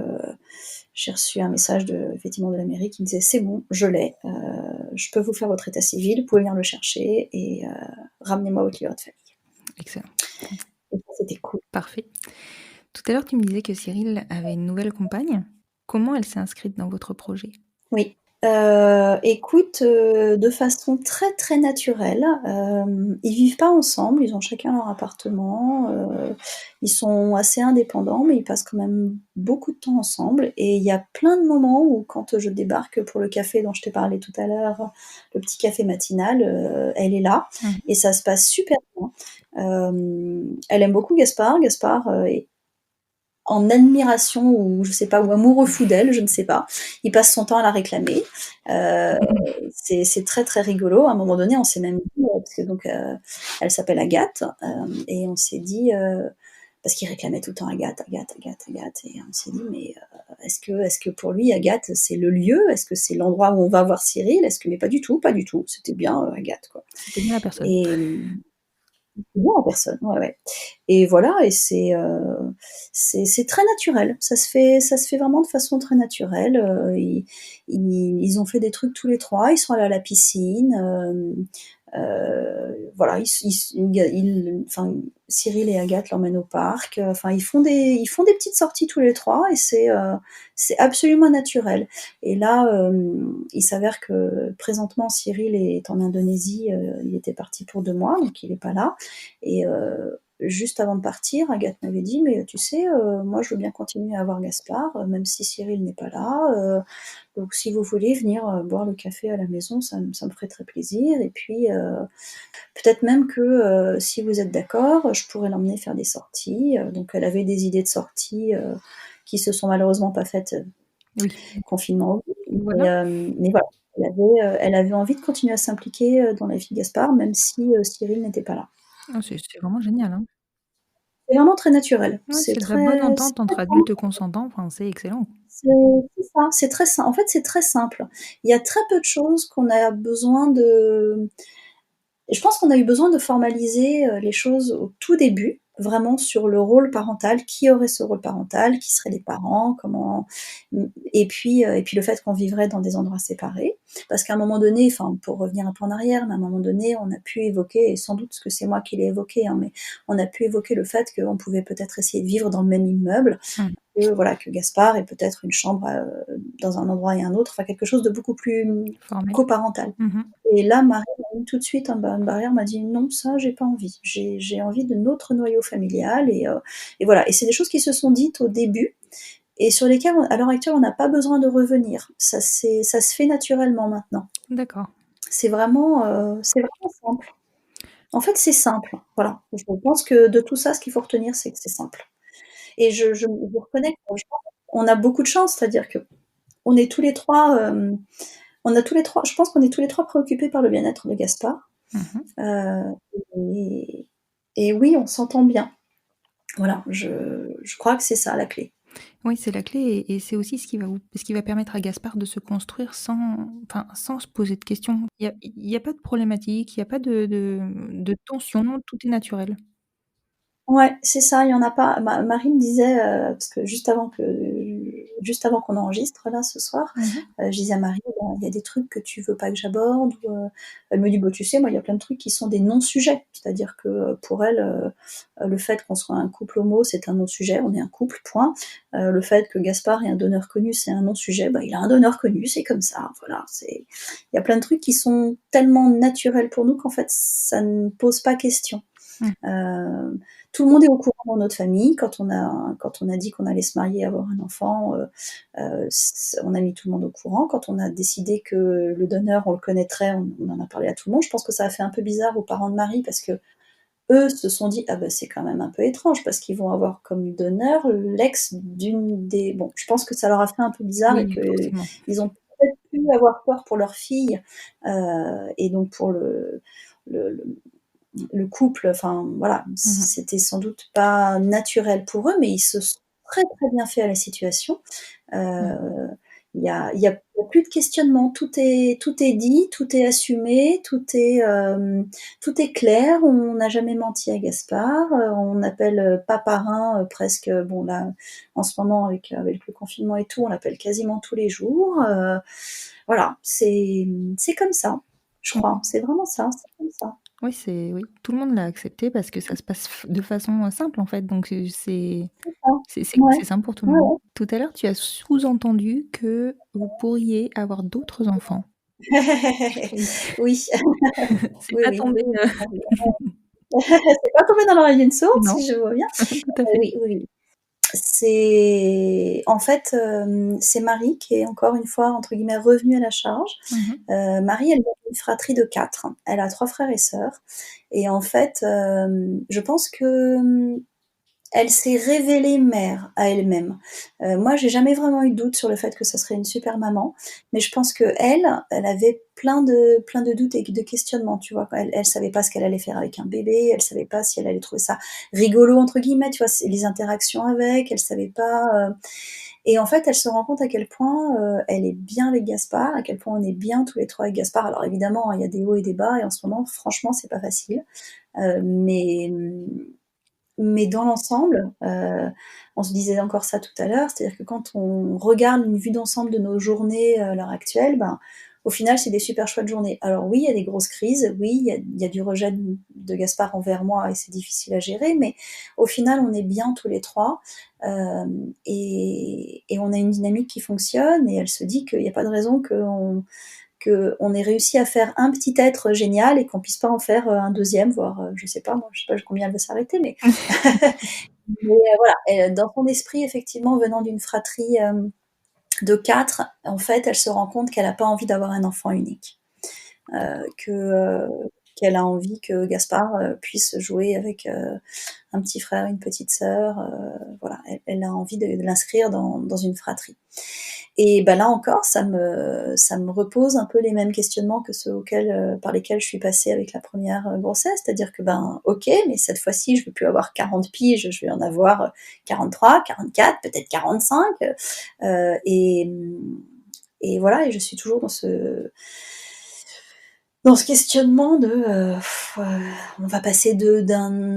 un message effectivement de la mairie qui me disait, c'est bon, je l'ai, je peux vous faire votre état civil, vous pouvez venir le chercher et ramenez-moi votre livret de famille. Excellent. Et ça, c'était cool. Parfait. Tout à l'heure, tu me disais que Cyril avait une nouvelle compagne. Comment elle s'est inscrite dans votre projet ? Oui. Écoute, de façon très très naturelle. Ils vivent pas ensemble, ils ont chacun leur appartement. Ils sont assez indépendants, mais ils passent quand même beaucoup de temps ensemble. Et il y a plein de moments où, quand je débarque pour le café dont je t'ai parlé tout à l'heure, le petit café matinal, elle est là. Et ça se passe super bien. Elle aime beaucoup Gaspard. Gaspard est en admiration ou je sais pas, ou amoureux fou d'elle, je ne sais pas. Il passe son temps à la réclamer. Heu, c'est très, très rigolo. À un moment donné, on s'est même dit, parce que donc, elle s'appelle Agathe, et on s'est dit, parce qu'il réclamait tout le temps Agathe, Agathe, Agathe, Agathe, et on s'est dit: «Mais, est-ce que pour lui Agathe, c'est le lieu? Est-ce que c'est l'endroit où on va voir Cyril? Est-ce que» mais pas du tout, pas du tout. C'était bien, Agathe, quoi. C'était bien la personne. Et non, en personne, ouais, ouais. Et voilà, et c'est très naturel. Ça se fait vraiment de façon très naturelle. Ils ont fait des trucs tous les 3. Ils sont allés à la piscine, voilà, enfin, Cyril et Agathe l'emmènent au parc, enfin, ils font des petites sorties tous les 3, et c'est absolument naturel. Et là, il s'avère que présentement Cyril est en Indonésie, il était parti pour 2 mois, donc il est pas là. Et juste avant de partir, Agathe m'avait dit: «Mais tu sais, moi je veux bien continuer à voir Gaspard, même si Cyril n'est pas là, donc si vous voulez venir, boire le café à la maison, ça me ferait très plaisir, et puis, peut-être même que, si vous êtes d'accord, je pourrais l'emmener faire des sorties», donc elle avait des idées de sorties, qui se sont malheureusement pas faites, Oui, confinement oblige, mais, voilà. mais voilà, elle avait envie de continuer à s'impliquer, dans la vie de Gaspard, même si, Cyril n'était pas là. Ah, c'est vraiment génial, hein. C'est vraiment très naturel. Ouais, c'est de la bonne entente entre adultes consentants, enfin, c'est excellent. C'est c'est ça, c'est très sim en fait, c'est très simple. Il y a très peu de choses qu'on a besoin de je pense qu'on a eu besoin de formaliser, les choses au tout début, vraiment sur le rôle parental. Qui aurait ce rôle parental? Qui seraient les parents? Comment et puis le fait qu'on vivrait dans des endroits séparés. Parce qu'à un moment donné, enfin, pour revenir un peu en arrière, mais à un moment donné, on a pu évoquer, et sans doute que c'est moi qui l'ai évoqué, hein, mais on a pu évoquer le fait qu'on pouvait peut-être essayer de vivre dans le même immeuble, Mmh. que Gaspard ait peut-être une chambre, dans un endroit et un autre, enfin quelque chose de beaucoup plus, Formel. coparental. Mmh. Et là, Marie m'a mis tout de suite une barrière, m'a dit: «Non, ça, j'ai pas envie. J'ai envie de notre noyau familial», et voilà. Et c'est des choses qui se sont dites au début, et sur lesquelles à l'heure actuelle, on n'a pas besoin de revenir. Ça se fait naturellement maintenant. D'accord. C'est vraiment simple. En fait, c'est simple, voilà. Je pense que de tout ça, ce qu'il faut retenir, c'est que c'est simple. Et je reconnais que je pense qu'on a beaucoup de chance, c'est-à-dire qu'on est tous les 3, on a tous les 3, je pense qu'on est tous les 3 préoccupés par le bien-être de Gaspard. Mmh. Heu et et oui, on s'entend bien. Voilà, je crois que c'est ça la clé. Oui, c'est la clé et c'est aussi ce qui va permettre à Gaspard de se construire sans se poser de questions. Il y a pas de problématique, il y a pas de tension, tout est naturel. Ouais, c'est ça, il y en a pas. Marie me disait, parce que juste avant qu'on enregistre là ce soir, Mmh. je disais à Marie: «Bon, il y a des trucs que tu veux pas que j'aborde», ou, elle me dit: «Bah, tu sais, moi, il y a plein de trucs qui sont des non-sujets». C'est-à-dire que, pour elle, le fait qu'on soit un couple homo, c'est un non-sujet, on est un couple, point. Le fait que Gaspard ait un donneur connu, c'est un non-sujet, bah, il a un donneur connu, c'est comme ça, voilà, il y a plein de trucs qui sont tellement naturels pour nous qu'en fait, ça ne pose pas question. Mmh. Heu, Tout le monde est au courant dans notre famille. Quand on a dit qu'on allait se marier, avoir un enfant, on a mis tout le monde au courant. Quand on a décidé que le donneur, on le connaîtrait, on en a parlé à tout le monde. Je pense que ça a fait un peu bizarre aux parents de Marie, parce qu'eux se sont dit: «Ah bah, c'est quand même un peu étrange, parce qu'ils vont avoir comme donneur l'ex d'une des», bon, je pense que ça leur a fait un peu bizarre, et Oui, forcément. qu'ils ont peut-être pu avoir peur pour leur fille, et donc pour le le couple, enfin voilà, Mmh. c'était sans doute pas naturel pour eux, mais ils se sont très, très bien fait à la situation. Mmh. Heu, il y a plus de questionnement, tout est dit, tout est assumé, tout est clair. On n'a jamais menti à Gaspard, on appelle, paparin, presque, bon là, en ce moment avec le confinement et tout, on l'appelle quasiment tous les jours, voilà, c'est comme ça, je crois. Mmh. C'est vraiment ça, c'est comme ça. Oui, tout le monde l'a accepté parce que ça se passe de façon, simple, en fait, donc C'est ça. Ouais, c'est simple pour tout le ouais, monde. ouais. Tout à l'heure, tu as sous-entendu que vous pourriez avoir d'autres enfants. Oui. Oui, C'est oui, pas oui, tombé, oui, oui. C'est pas tombé dans l'oreille d'une sourde, non, si je vois bien. tout à fait. Oui, oui, oui. C'est en fait, c'est Marie qui est encore une fois, entre guillemets, «revenue à la charge». Mmh mh. Marie, elle vient d'une fratrie de 4. Elle a 3 frères et sœurs, et en fait, je pense que, elle s'est révélée mère à elle-même. Moi, j'ai jamais vraiment eu de doute sur le fait que ça serait une super maman, mais je pense qu'elle, elle avait plein de doutes et de questionnements, tu vois? Elle savait pas ce qu'elle allait faire avec un bébé, elle savait pas si elle allait trouver ça «rigolo» entre guillemets, tu vois? C'est les interactions avec, elle savait pas, et en fait, elle se rend compte à quel point, elle est bien avec Gaspard, à quel point on est bien tous les 3 avec Gaspard. Alors évidemment, il y a des hauts et des bas et en ce moment, franchement, c'est pas facile. Mais mais dans l'ensemble, on se disait encore ça tout à l'heure, c'est-à-dire que quand on regarde une vue d'ensemble de nos journées, à l'heure actuelle, ben, au final, c'est des super chouettes journées. Alors oui, il y a des grosses crises, oui, il y a du rejet de Gaspard envers moi et c'est difficile à gérer, mais au final, on est bien tous les 3, et on a une dynamique qui fonctionne et elle se dit qu'il y a pas de raison qu'on ait réussi à faire un petit être génial et qu'on puisse pas en faire un deuxième, voire, je sais pas, moi, je sais pas combien elle va s'arrêter, mais, mais voilà, dans son esprit, effectivement, venant d'une fratrie de 4, en fait, elle se rend compte qu'elle n'a pas envie d'avoir un enfant unique. Qu'elle a envie que Gaspard puisse jouer avec un petit frère, une petite sœur. Voilà, elle a envie de l'inscrire dans une fratrie. Et ben là encore, ça me repose un peu les mêmes questionnements que ceux par lesquels je suis passée avec la première grossesse. C'est-à-dire que, ben, ok, mais cette fois-ci, je ne veux plus avoir 40 piges, je vais en avoir 43, 44, peut-être 45. Et voilà, et je suis toujours dans ce questionnement de on va passer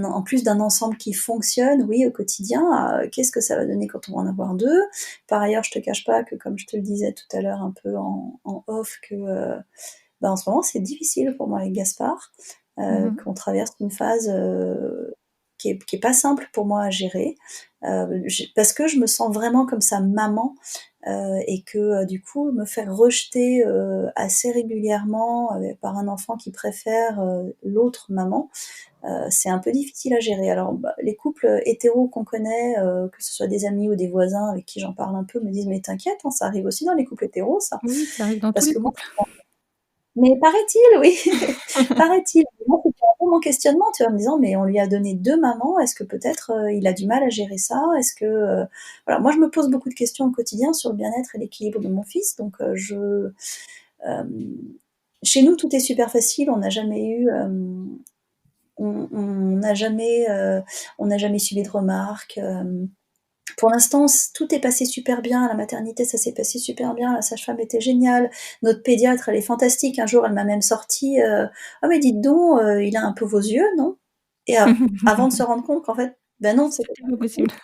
en plus d'un ensemble qui fonctionne, oui, au quotidien, à qu'est-ce que ça va donner quand on va en avoir deux. Par ailleurs, je te cache pas que, comme je te le disais tout à l'heure un peu en off, que en ce moment c'est difficile pour moi avec Gaspard, Mhm. qu'on traverse une phase qui est pas simple pour moi à gérer, parce que je me sens vraiment comme sa maman, et que du coup me faire rejeter assez régulièrement par un enfant qui préfère l'autre maman, c'est un peu difficile à gérer. Alors bah, les couples hétéros qu'on connaît, que ce soit des amis ou des voisins avec qui j'en parle un peu, me disent mais t'inquiète, hein, ça arrive aussi dans les couples hétéros ça. Oui, ça arrive dans tous Parce les que moi, couples. mais paraît-il, oui, paraît-il. Moi, c'était un peu mon questionnement, tu vois, en me disant, mais on lui a donné deux mamans, est-ce que peut-être il a du mal à gérer ça? Est-ce que. Voilà, moi, je me pose beaucoup de questions au quotidien sur le bien-être et l'équilibre de mon fils, donc euh, chez nous, tout est super facile, on n'a jamais eu. On n'a jamais, on n'a jamais subi de remarques. Pour l'instant, tout est passé super bien. À la maternité, ça s'est passé super bien. La sage-femme était géniale. Notre pédiatre, elle est fantastique. Un jour, elle m'a même sorti ah, mais dites donc, il a un peu vos yeux, non? Et avant de se rendre compte qu'en fait, ben non, c'était C'était pas pas possible. possible.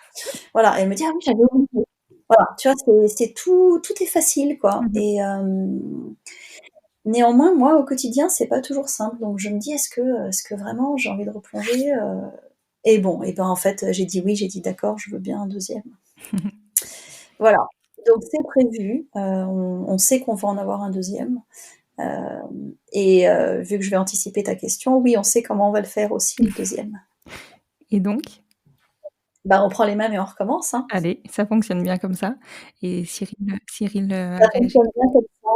Voilà. Elle me dit, ah oui, j'avais oublié. Voilà. Tu vois, c'est tout est facile, quoi. Mhm. Et néanmoins, moi, au quotidien, c'est pas toujours simple. Donc, je me dis, est-ce que vraiment j'ai envie de replonger Et bon, et ben en fait, j'ai dit oui, j'ai dit d'accord, je veux bien un deuxième. Voilà, donc c'est prévu, on sait qu'on va en avoir un deuxième. Et vu que je vais anticiper ta question, oui, on sait comment on va le faire aussi, le deuxième. Et donc, Bah, on prend les mêmes et on recommence, hein. allez, ça fonctionne bien comme ça. Et Cyril Ça a réagi. fonctionne bien comme ça.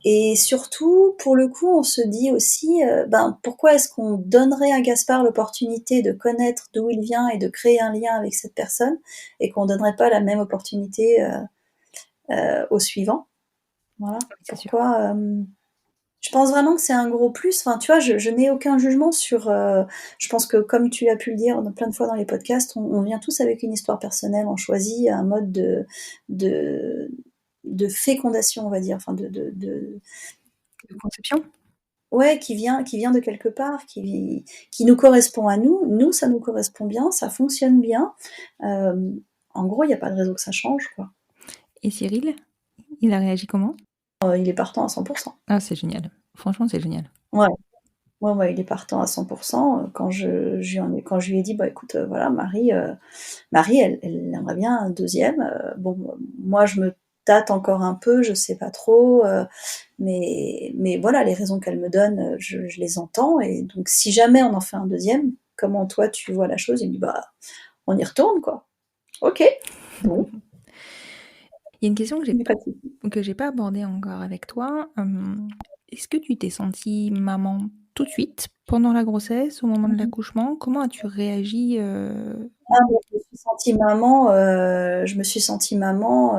Et surtout, pour le coup, on se dit aussi, ben, pourquoi est-ce qu'on donnerait à Gaspard l'opportunité de connaître d'où il vient et de créer un lien avec cette personne, et qu'on donnerait pas la même opportunité au suivant? Voilà. Oui, c'est sûr. Pourquoi je pense vraiment que c'est un gros plus. Enfin, tu vois, je n'ai aucun jugement sur. Je pense que, comme tu as pu le dire plein de fois dans les podcasts, on vient tous avec une histoire personnelle. On choisit un mode de, de fécondation, on va dire. Enfin, De conception? ouais, qui vient de quelque part, qui nous correspond à nous. Nous, ça nous correspond bien, ça fonctionne bien. Euh, En gros, il n'y a pas de raison que ça change, quoi. Et Cyril, il a réagi comment? Il est partant à 100%. Ah, c'est génial. Franchement, c'est génial. Ouais. Ouais, ouais, il est partant à 100%. Quand quand je lui ai dit, bah écoute, voilà, Marie, elle aimerait bien un deuxième. Bon, moi, je me tâte encore un peu, je sais pas trop, mais voilà, les raisons qu'elle me donne, je les entends. Et donc, si jamais on en fait un deuxième, comment toi tu vois la chose? Il me dit, bah, on y retourne, quoi. Ok, bon, Il y a une question il n'y a pas de souci. que j'ai pas abordée encore avec toi. Est-ce que tu t'es sentie maman tout de suite, pendant la grossesse, au moment de Mmh mh. l'accouchement? Comment as-tu réagi, Ah bah, je me suis sentie maman,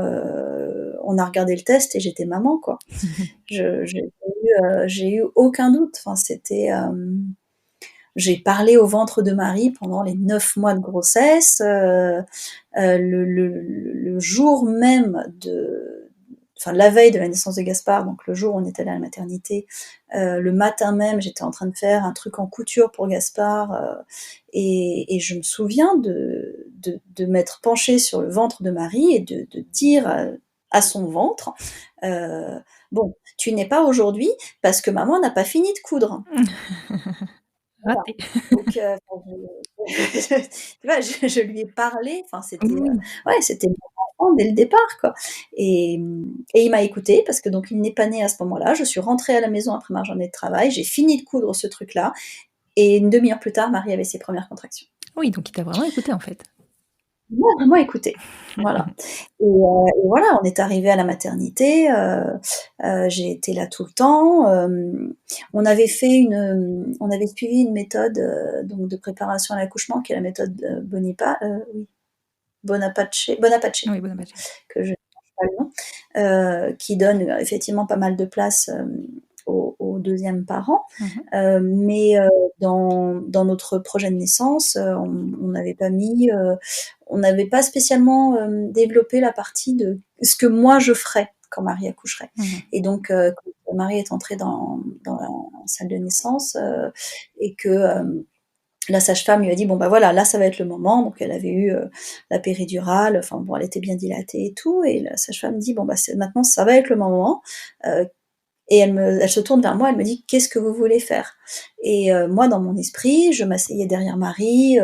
on a regardé le test et j'étais maman, quoi. Je j'ai eu aucun doute. Enfin, c'était, j'ai parlé au ventre de Marie pendant les 9 mois de grossesse, le jour même de enfin, la veille de la naissance de Gaspard, donc le jour où on est allé à la maternité, le matin même, j'étais en train de faire un truc en couture pour Gaspard, et je me souviens de m'être penchée sur le ventre de Marie et de dire, à son ventre, heu: «Bon, tu n'es pas aujourd'hui parce que maman n'a pas fini de coudre». Voilà, Raté. donc enfin je tu vois, je lui ai parlé, enfin Oui, c'était, oui. ouais, c'était mon enfant dès le départ, quoi, et il m'a écoutée parce que donc il n'est pas né à ce moment-là. Je suis rentrée à la maison après ma journée de travail, j'ai fini de coudre ce truc-là et une demi heure plus tard, Marie avait ses premières contractions. Oui, donc il t'a vraiment écouté, en fait. Il m'a vraiment écoutée, voilà, et voilà, on est arrivés à la maternité, j'ai été là tout le temps, on avait fait on avait suivi une méthode, donc de préparation à l'accouchement qui est la méthode, oui, Bonaparte, Oui, bon appétit. que je ne cherche pas le nom, qui donne, effectivement pas mal de place, au 2e parent. Mmh mh. Mais dans notre projet de naissance, on n'avait pas mis, on n'avait pas spécialement, développé la partie de ce que moi je ferais quand Marie accoucherait, Mmh mh. et donc quand Marie est entrée dans la salle de naissance, et que, la sage-femme lui a dit: «Bon, bah, voilà, là, ça va être le moment». Donc elle avait eu, la péridurale, enfin bon, elle était bien dilatée et tout, et la sage-femme dit: «Bon, bah, c'est maintenant, ça va être le moment», heu et elle se tourne vers moi, elle me dit: «Qu'est-ce que vous voulez faire?» Et moi, dans mon esprit, je m'asseyais derrière Marie,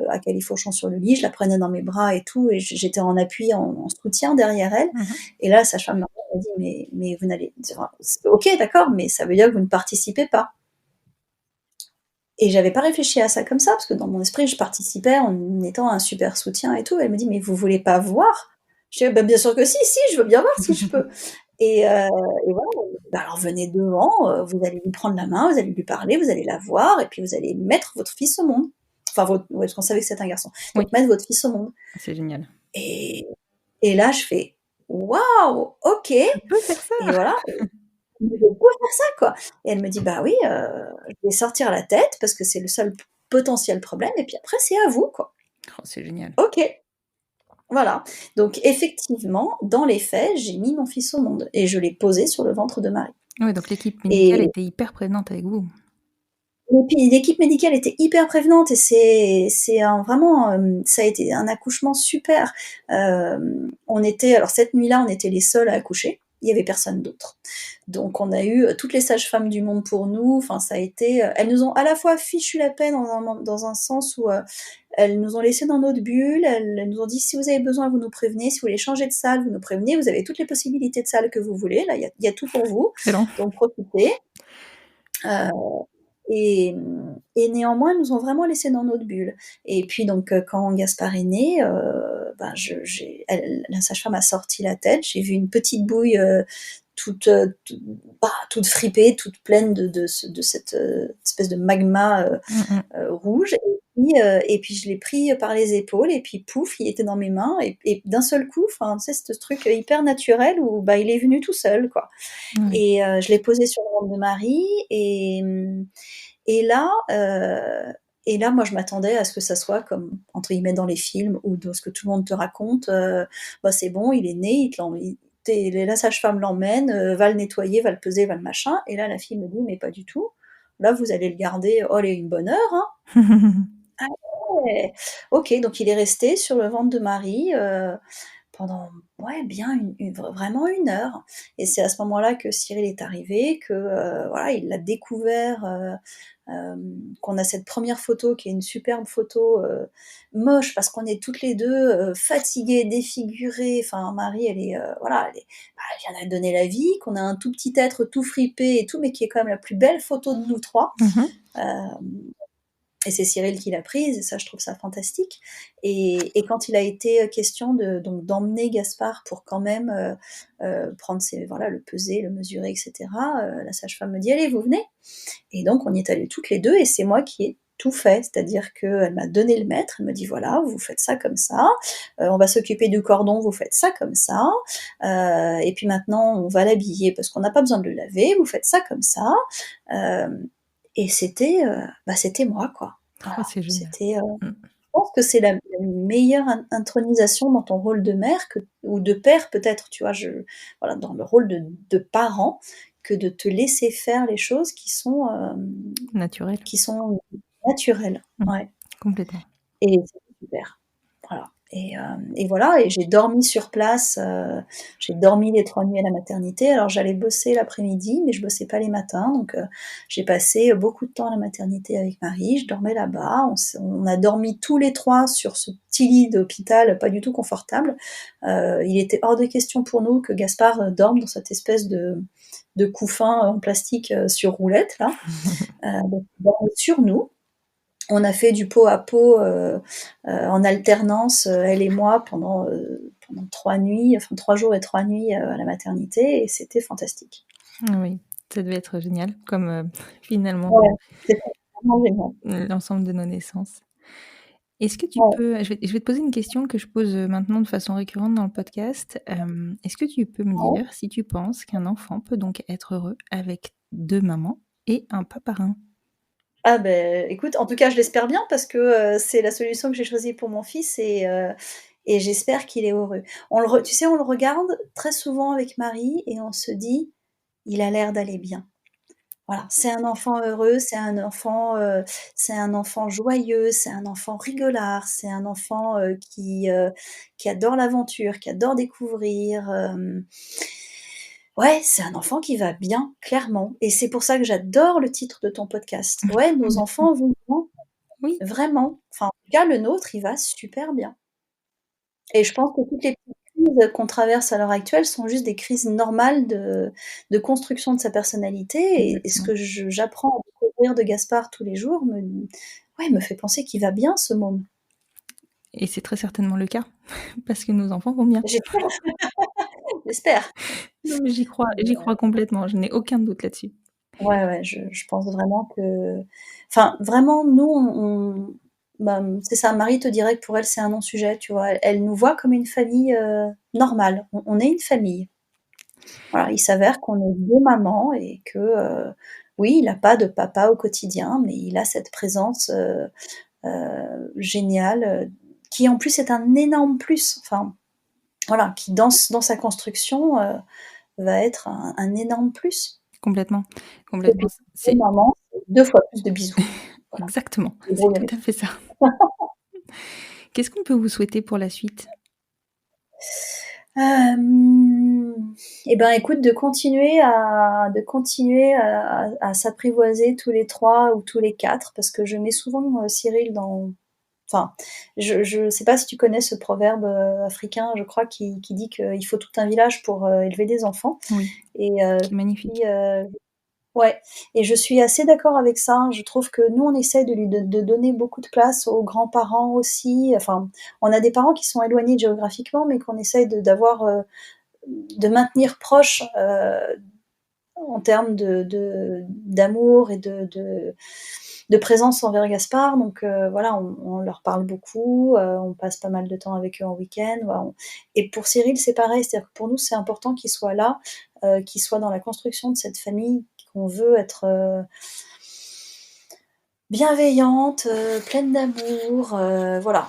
à califourchon sur le lit, je la prenais dans mes bras et tout, et j'étais en appui, en soutien derrière elle, Mmh mh. et là, la sage-femme m'a dit: «Mais vous n'allez, enfin, OK, d'accord, mais ça veut dire que vous ne participez pas». Et j'avais pas réfléchi à ça comme ça, parce que dans mon esprit, je participais en étant un super soutien et tout. Elle me dit: «Mais vous voulez pas voir?» Je dis: «Bah, bien sûr que si, si, je veux bien voir si je peux», et voilà, bah, alors venez devant, vous allez lui prendre la main, vous allez lui parler, vous allez la voir et puis vous allez mettre votre fils au monde. Enfin votre ouais, parce qu'on savait que c'était un garçon. Oui, Donc mettre votre fils au monde, c'est génial. et là je fais: «Waouh! OK», et Je peux faire ça? voilà. Mais je peux faire ça, quoi, et elle me dit: «Bah oui, je vais sortir la tête parce que c'est le seul potentiel problème et puis après c'est à vous, quoi». Oh, c'est génial. OK, voilà. Donc effectivement, dans les faits, j'ai mis mon fils au monde et je l'ai posé sur le ventre de Marie, Ouais, donc l'équipe médicale et était hyper prévenante avec vous. puis l'équipe médicale était hyper prévenante, et c'est un vraiment, ça a été un accouchement super. On était alors cette nuit-là, on était les seuls à accoucher, il y avait personne d'autre. Donc on a eu, toutes les sages-femmes du monde pour nous, enfin ça a été, elles nous ont à la fois fichu la paix dans un sens où, elles nous ont laissés dans notre bulle, elles nous ont dit: «Si vous avez besoin, vous nous prévenez, si vous voulez changer de salle, vous nous prévenez, vous avez toutes les possibilités de salles que vous voulez, là il y a tout pour vous, Excellent. donc profitez». Heu et néanmoins, elles nous ont vraiment laissés dans notre bulle, et puis donc quand Gaspard est né, ben je j'ai elle la sage-femme a sorti la tête, j'ai vu une petite bouille, toute, toute fripée, toute pleine de cette, espèce de magma, Mmh mh. rouge, et puis je l'ai pris par les épaules et puis pouf, il était dans mes mains, et d'un seul coup, enfin, tu sais, ce truc hyper naturel où, bah, il est venu tout seul, quoi, Oui. et je l'ai posé sur le ventre de Marie, et là, moi, je m'attendais à ce que ça soit comme, entre guillemets, «dans les films» ou dans ce que tout le monde te raconte, bah, c'est bon, il est né, il te l'en il tu la sage-femme l'emmène, va le nettoyer, va le peser, va le machin, et là, la fille me dit: «Mais pas du tout. Là, vous allez le garder, oh, allez, une bonne heure, hein». Ah ouais! OK, donc il est resté sur le ventre de Marie, pendant, ouais, bien vraiment 1 heure, et c'est à ce moment-là que Cyril est arrivé, que, voilà, il l'a découvert, qu'on a cette première photo qui est une superbe photo, moche parce qu'on est toutes les 2 fatiguées, défigurées, enfin Marie elle est, voilà, elle vient de donner la vie, qu'on a un tout petit être tout fripé et tout, mais qui est quand même la plus belle photo de nous 3. Mmh mh. Hem Et c'est Cyril qui l'a prise, et ça, je trouve ça fantastique. Et quand il a été question donc d'emmener Gaspard pour quand même prendre voilà, le peser, le mesurer, etc., la sage-femme me dit, allez, vous venez. Et donc, on y est allés toutes les deux, et c'est moi qui ai tout fait, c'est-à-dire qu'elle m'a donné le mètre, elle me dit, voilà, vous faites ça comme ça, on va s'occuper du cordon, vous faites ça comme ça, et puis maintenant, on va l'habiller parce qu'on n'a pas besoin de le laver, vous faites ça comme ça. Euh, et c'était moi, quoi. Oh, Voilà. c'est génial. Je pense que c'est la meilleure intronisation dans ton rôle de mère ou de père, peut-être, tu vois, voilà, dans le rôle de parent, que de te laisser faire les choses qui sont Naturel. naturelles. Ouais. Complètement. Et c'est super. Voilà. Et voilà, et j'ai dormi sur place, j'ai dormi les 3 nuits à la maternité. Alors j'allais bosser l'après-midi, mais je bossais pas les matins, donc j'ai passé beaucoup de temps à la maternité avec Marie, je dormais là-bas, on a dormi tous les 3 sur ce petit lit d'hôpital pas du tout confortable. Il était hors de question pour nous que Gaspard dorme dans cette espèce de couffin en plastique sur roulette, là. Donc il dormait sur nous. On a fait du pot à pot en alternance, elle et moi, pendant 3 nuits, enfin 3 jours et 3 nuits à la maternité, et c'était fantastique. Oui, ça devait être génial, comme finalement Ouais, c'était vraiment génial. l'ensemble de nos naissances. Est-ce que tu Ouais. peux, je vais te poser une question que je pose maintenant de façon récurrente dans le podcast. Est-ce que tu peux me Ouais. dire si tu penses qu'un enfant peut donc être heureux avec 2 mamans et un paparin? Ah ben, écoute, en tout cas, je l'espère bien parce que c'est la solution que j'ai choisie pour mon fils, et j'espère qu'il est heureux. Tu sais, on le regarde très souvent avec Marie et on se dit: «Il a l'air d'aller bien». Voilà, c'est un enfant heureux, c'est un enfant joyeux, c'est un enfant rigolard, c'est un enfant, qui adore l'aventure, qui adore découvrir, ouais, c'est un enfant qui va bien, clairement, et c'est pour ça que j'adore le titre de ton podcast. Ouais, nos enfants vont bien, Oui, vraiment. Enfin, en tout cas, le nôtre, il va super bien, et je pense que toutes les petites crises qu'on traverse à l'heure actuelle sont juste des crises normales de construction de sa personnalité, et ce exactement. que j'apprends à découvrir de Gaspard tous les jours me fait penser qu'il va bien, ce môme. Et c'est très certainement le cas, parce que nos enfants vont bien. J'espère, j'espère. Non, mais Mais, j'y crois complètement, je n'ai aucun doute là-dessus. ouais, je pense vraiment que, enfin, vraiment, nous, bah, c'est ça, Marie te dirait que pour elle, c'est un non-sujet, tu vois? Elle nous voit comme une famille, normale. On est une famille. Voilà, il s'avère qu'on est 2 mamans, et que, oui, il a pas de papa au quotidien, mais il a cette présence, géniale, qui en plus est un énorme plus. Enfin, voilà, qui dans sa construction, va être un énorme plus. Complètement, C'est complètement. des 2 C'est mamans, c'est 2 fois plus de bisous. Voilà, exactement, c'est tout débrouille. à fait ça. Qu'est-ce qu'on peut vous souhaiter pour la suite? Et ben, écoute, de continuer à s'apprivoiser tous les 3 ou tous les 4, parce que je mets souvent, Cyril dans, enfin, je sais pas si tu connais ce proverbe, africain, je crois, qui dit qu'il faut tout un village pour, élever des enfants, Oui, et qui est magnifique. puis, ouais, et je suis assez d'accord avec ça. Je trouve que nous, on essaie de donner beaucoup de place aux grands-parents aussi. Enfin, on a des parents qui sont éloignés géographiquement, mais qu'on essaie de maintenir proches, en termes d'amour et de présence envers Gaspard. Donc voilà, on leur parle beaucoup, on passe pas mal de temps avec eux en week-end. Voilà, et pour Cyril, c'est pareil, c'est-à-dire que pour nous, c'est important qu'il soit là, qu'il soit dans la construction de cette famille qu'on veut être, bienveillante, pleine d'amour, voilà.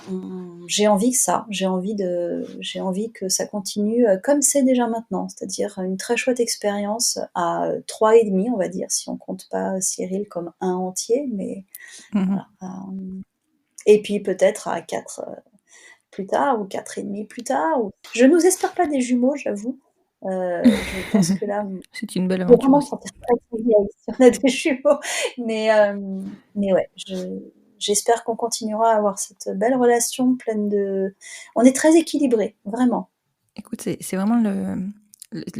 J'ai envie que ça, j'ai envie que ça continue, comme c'est déjà maintenant, c'est-à-dire une très chouette expérience à 3 et demi, on va dire, si on compte pas Cyril comme un entier, mais Mmh. voilà, et puis peut-être à 4 plus tard, ou 4 et demi plus tard, ou je nous espère pas des jumeaux, j'avoue. Je pense que là, C'est une belle je vais aventure vraiment me aussi. sentir très, très vieille si on a des jumeaux. Mais, ouais, j'espère qu'on continuera à avoir cette belle relation pleine de. On est très équilibrés, vraiment. Écoute, c'est vraiment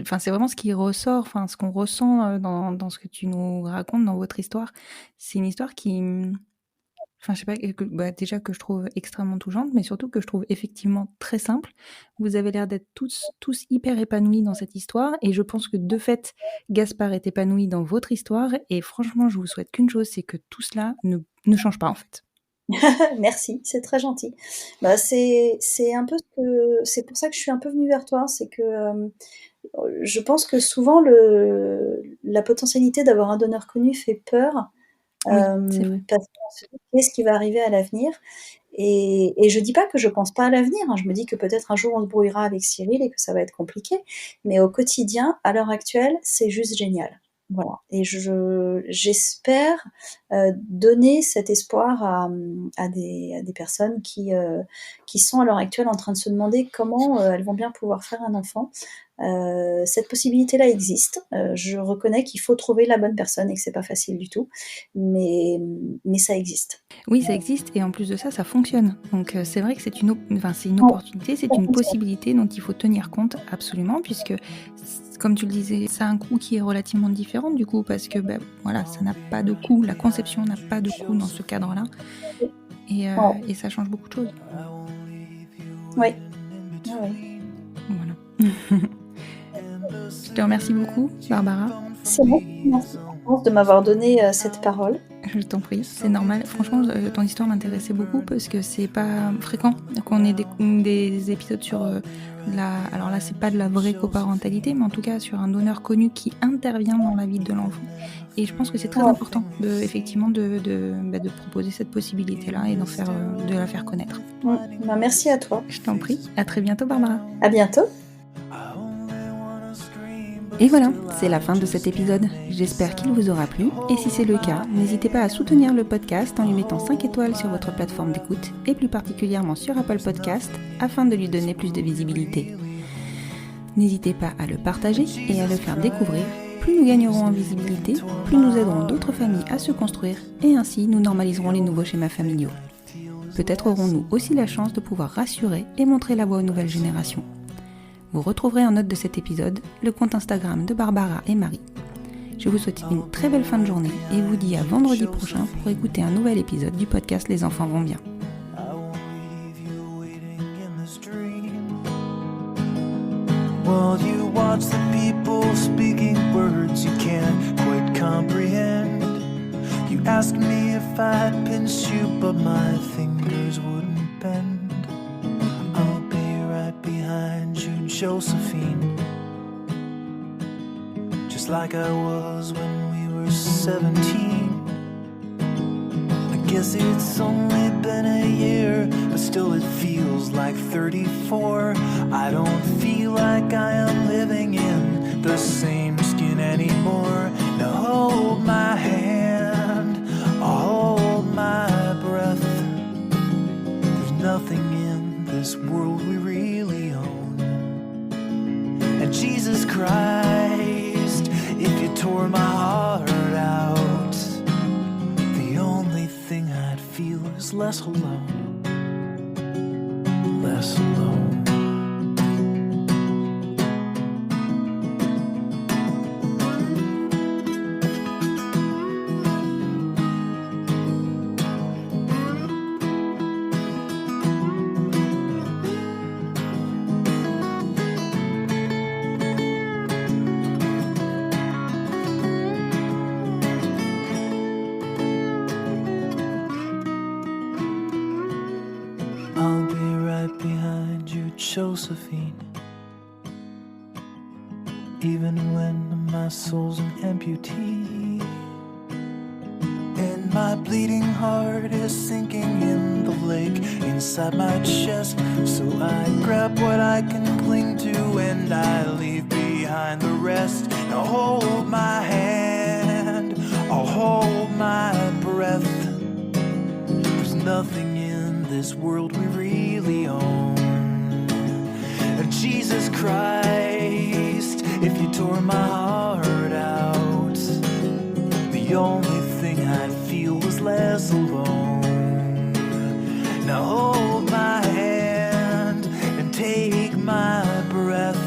enfin, c'est vraiment ce qui ressort, enfin, ce qu'on ressent, dans ce que tu nous racontes, dans votre histoire. C'est une histoire qui, enfin je sais pas, déjà que je trouve extrêmement touchante, mais surtout que je trouve effectivement très simple. Vous avez l'air d'être tous hyper épanouis dans cette histoire, et je pense que de fait, Gaspard est épanoui dans votre histoire, et franchement, je vous souhaite qu'une chose, c'est que tout cela ne change pas en fait. Merci, c'est très gentil. C'est un peu c'est pour ça que je suis un peu venue vers toi, c'est que, je pense que souvent la potentialité d'avoir un donneur connu fait peur, Oui, c'est vrai. parce qu'on se dit: «Qu'est-ce qui va arriver à l'avenir?» Et je dis pas que je pense pas à l'avenir, hein, je me dis que peut-être un jour on se brouillera avec Cyril et que ça va être compliqué, mais au quotidien, à l'heure actuelle, c'est juste génial. Voilà, et j'espère, donner cet espoir à des personnes qui sont à l'heure actuelle en train de se demander comment, elles vont bien pouvoir faire un enfant. Cette possibilité-là existe, je reconnais qu'il faut trouver la bonne personne et que c'est pas facile du tout, mais ça existe. Oui, ça existe, et en plus de ça, ça fonctionne. Donc c'est vrai que c'est c'est une Ouais, opportunité, c'est ça une fonctionne. possibilité dont il faut tenir compte absolument, puisque, comme tu le disais, ça a un coût qui est relativement différent du coup, parce que voilà, ça n'a pas de coût, la conception n'a pas de coût dans ce cadre-là, Ouais, et ça change beaucoup de choses. oui, ouais, ouais. Voilà. Je te remercie beaucoup, Barbara. C'est moi qui te remercie, Constance, de m'avoir donné, cette parole. Je t'en prie, c'est normal. Franchement, ton histoire m'intéressait beaucoup parce que c'est pas fréquent qu'on ait des épisodes sur alors là, c'est pas de la vraie coparentalité, mais en tout cas sur un donneur connu qui intervient dans la vie de l'enfant. Et je pense que c'est très Ouais. important effectivement de proposer cette possibilité-là et de la faire connaître. Merci à toi. Je t'en prie. À très bientôt, Barbara. À bientôt. Et voilà, c'est la fin de cet épisode. J'espère qu'il vous aura plu, et si c'est le cas, n'hésitez pas à soutenir le podcast en lui mettant 5 étoiles sur votre plateforme d'écoute, et plus particulièrement sur Apple Podcast, afin de lui donner plus de visibilité. N'hésitez pas à le partager et à le faire découvrir. Plus nous gagnerons en visibilité, plus nous aiderons d'autres familles à se construire, et ainsi nous normaliserons les nouveaux schémas familiaux. Peut-être aurons-nous aussi la chance de pouvoir rassurer et montrer la voie aux nouvelles générations. Vous retrouverez en note de cet épisode le compte Instagram de Barbara et Marie. Je vous souhaite une très belle fin de journée et vous dis à vendredi prochain pour écouter un nouvel épisode du podcast Les enfants vont bien. While you watch the people speaking words you can't quite comprehend. You ask me if I'd pinch you, but my fingers wouldn't bend. I'll be right behind you, Josephine. Just like I was when we were 17. I guess it's only been a year, but still it feels like 34. I don't feel like I am living in the same skin anymore. Now hold my hand, I'll hold my breath. There's nothing in this world we really own. And Jesus Christ, if you tore my heart out, the only thing I'd feel is less alone, less alone. I'll be right behind you, Josephine. Even when my soul's an amputee, and my bleeding heart is sinking in the lake inside my chest. So I grab what I can cling to and I leave behind the rest. Now hold my hand, I'll hold my breath. There's nothing in this world we really own. Jesus Christ, if you tore my heart out, the only thing I'd feel was less alone. Now hold my hand and take my breath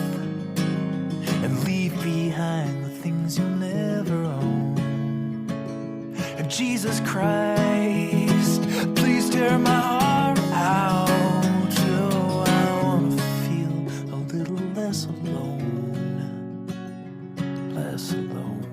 and leave behind the things you'll never own. And Jesus Christ, less alone, less alone.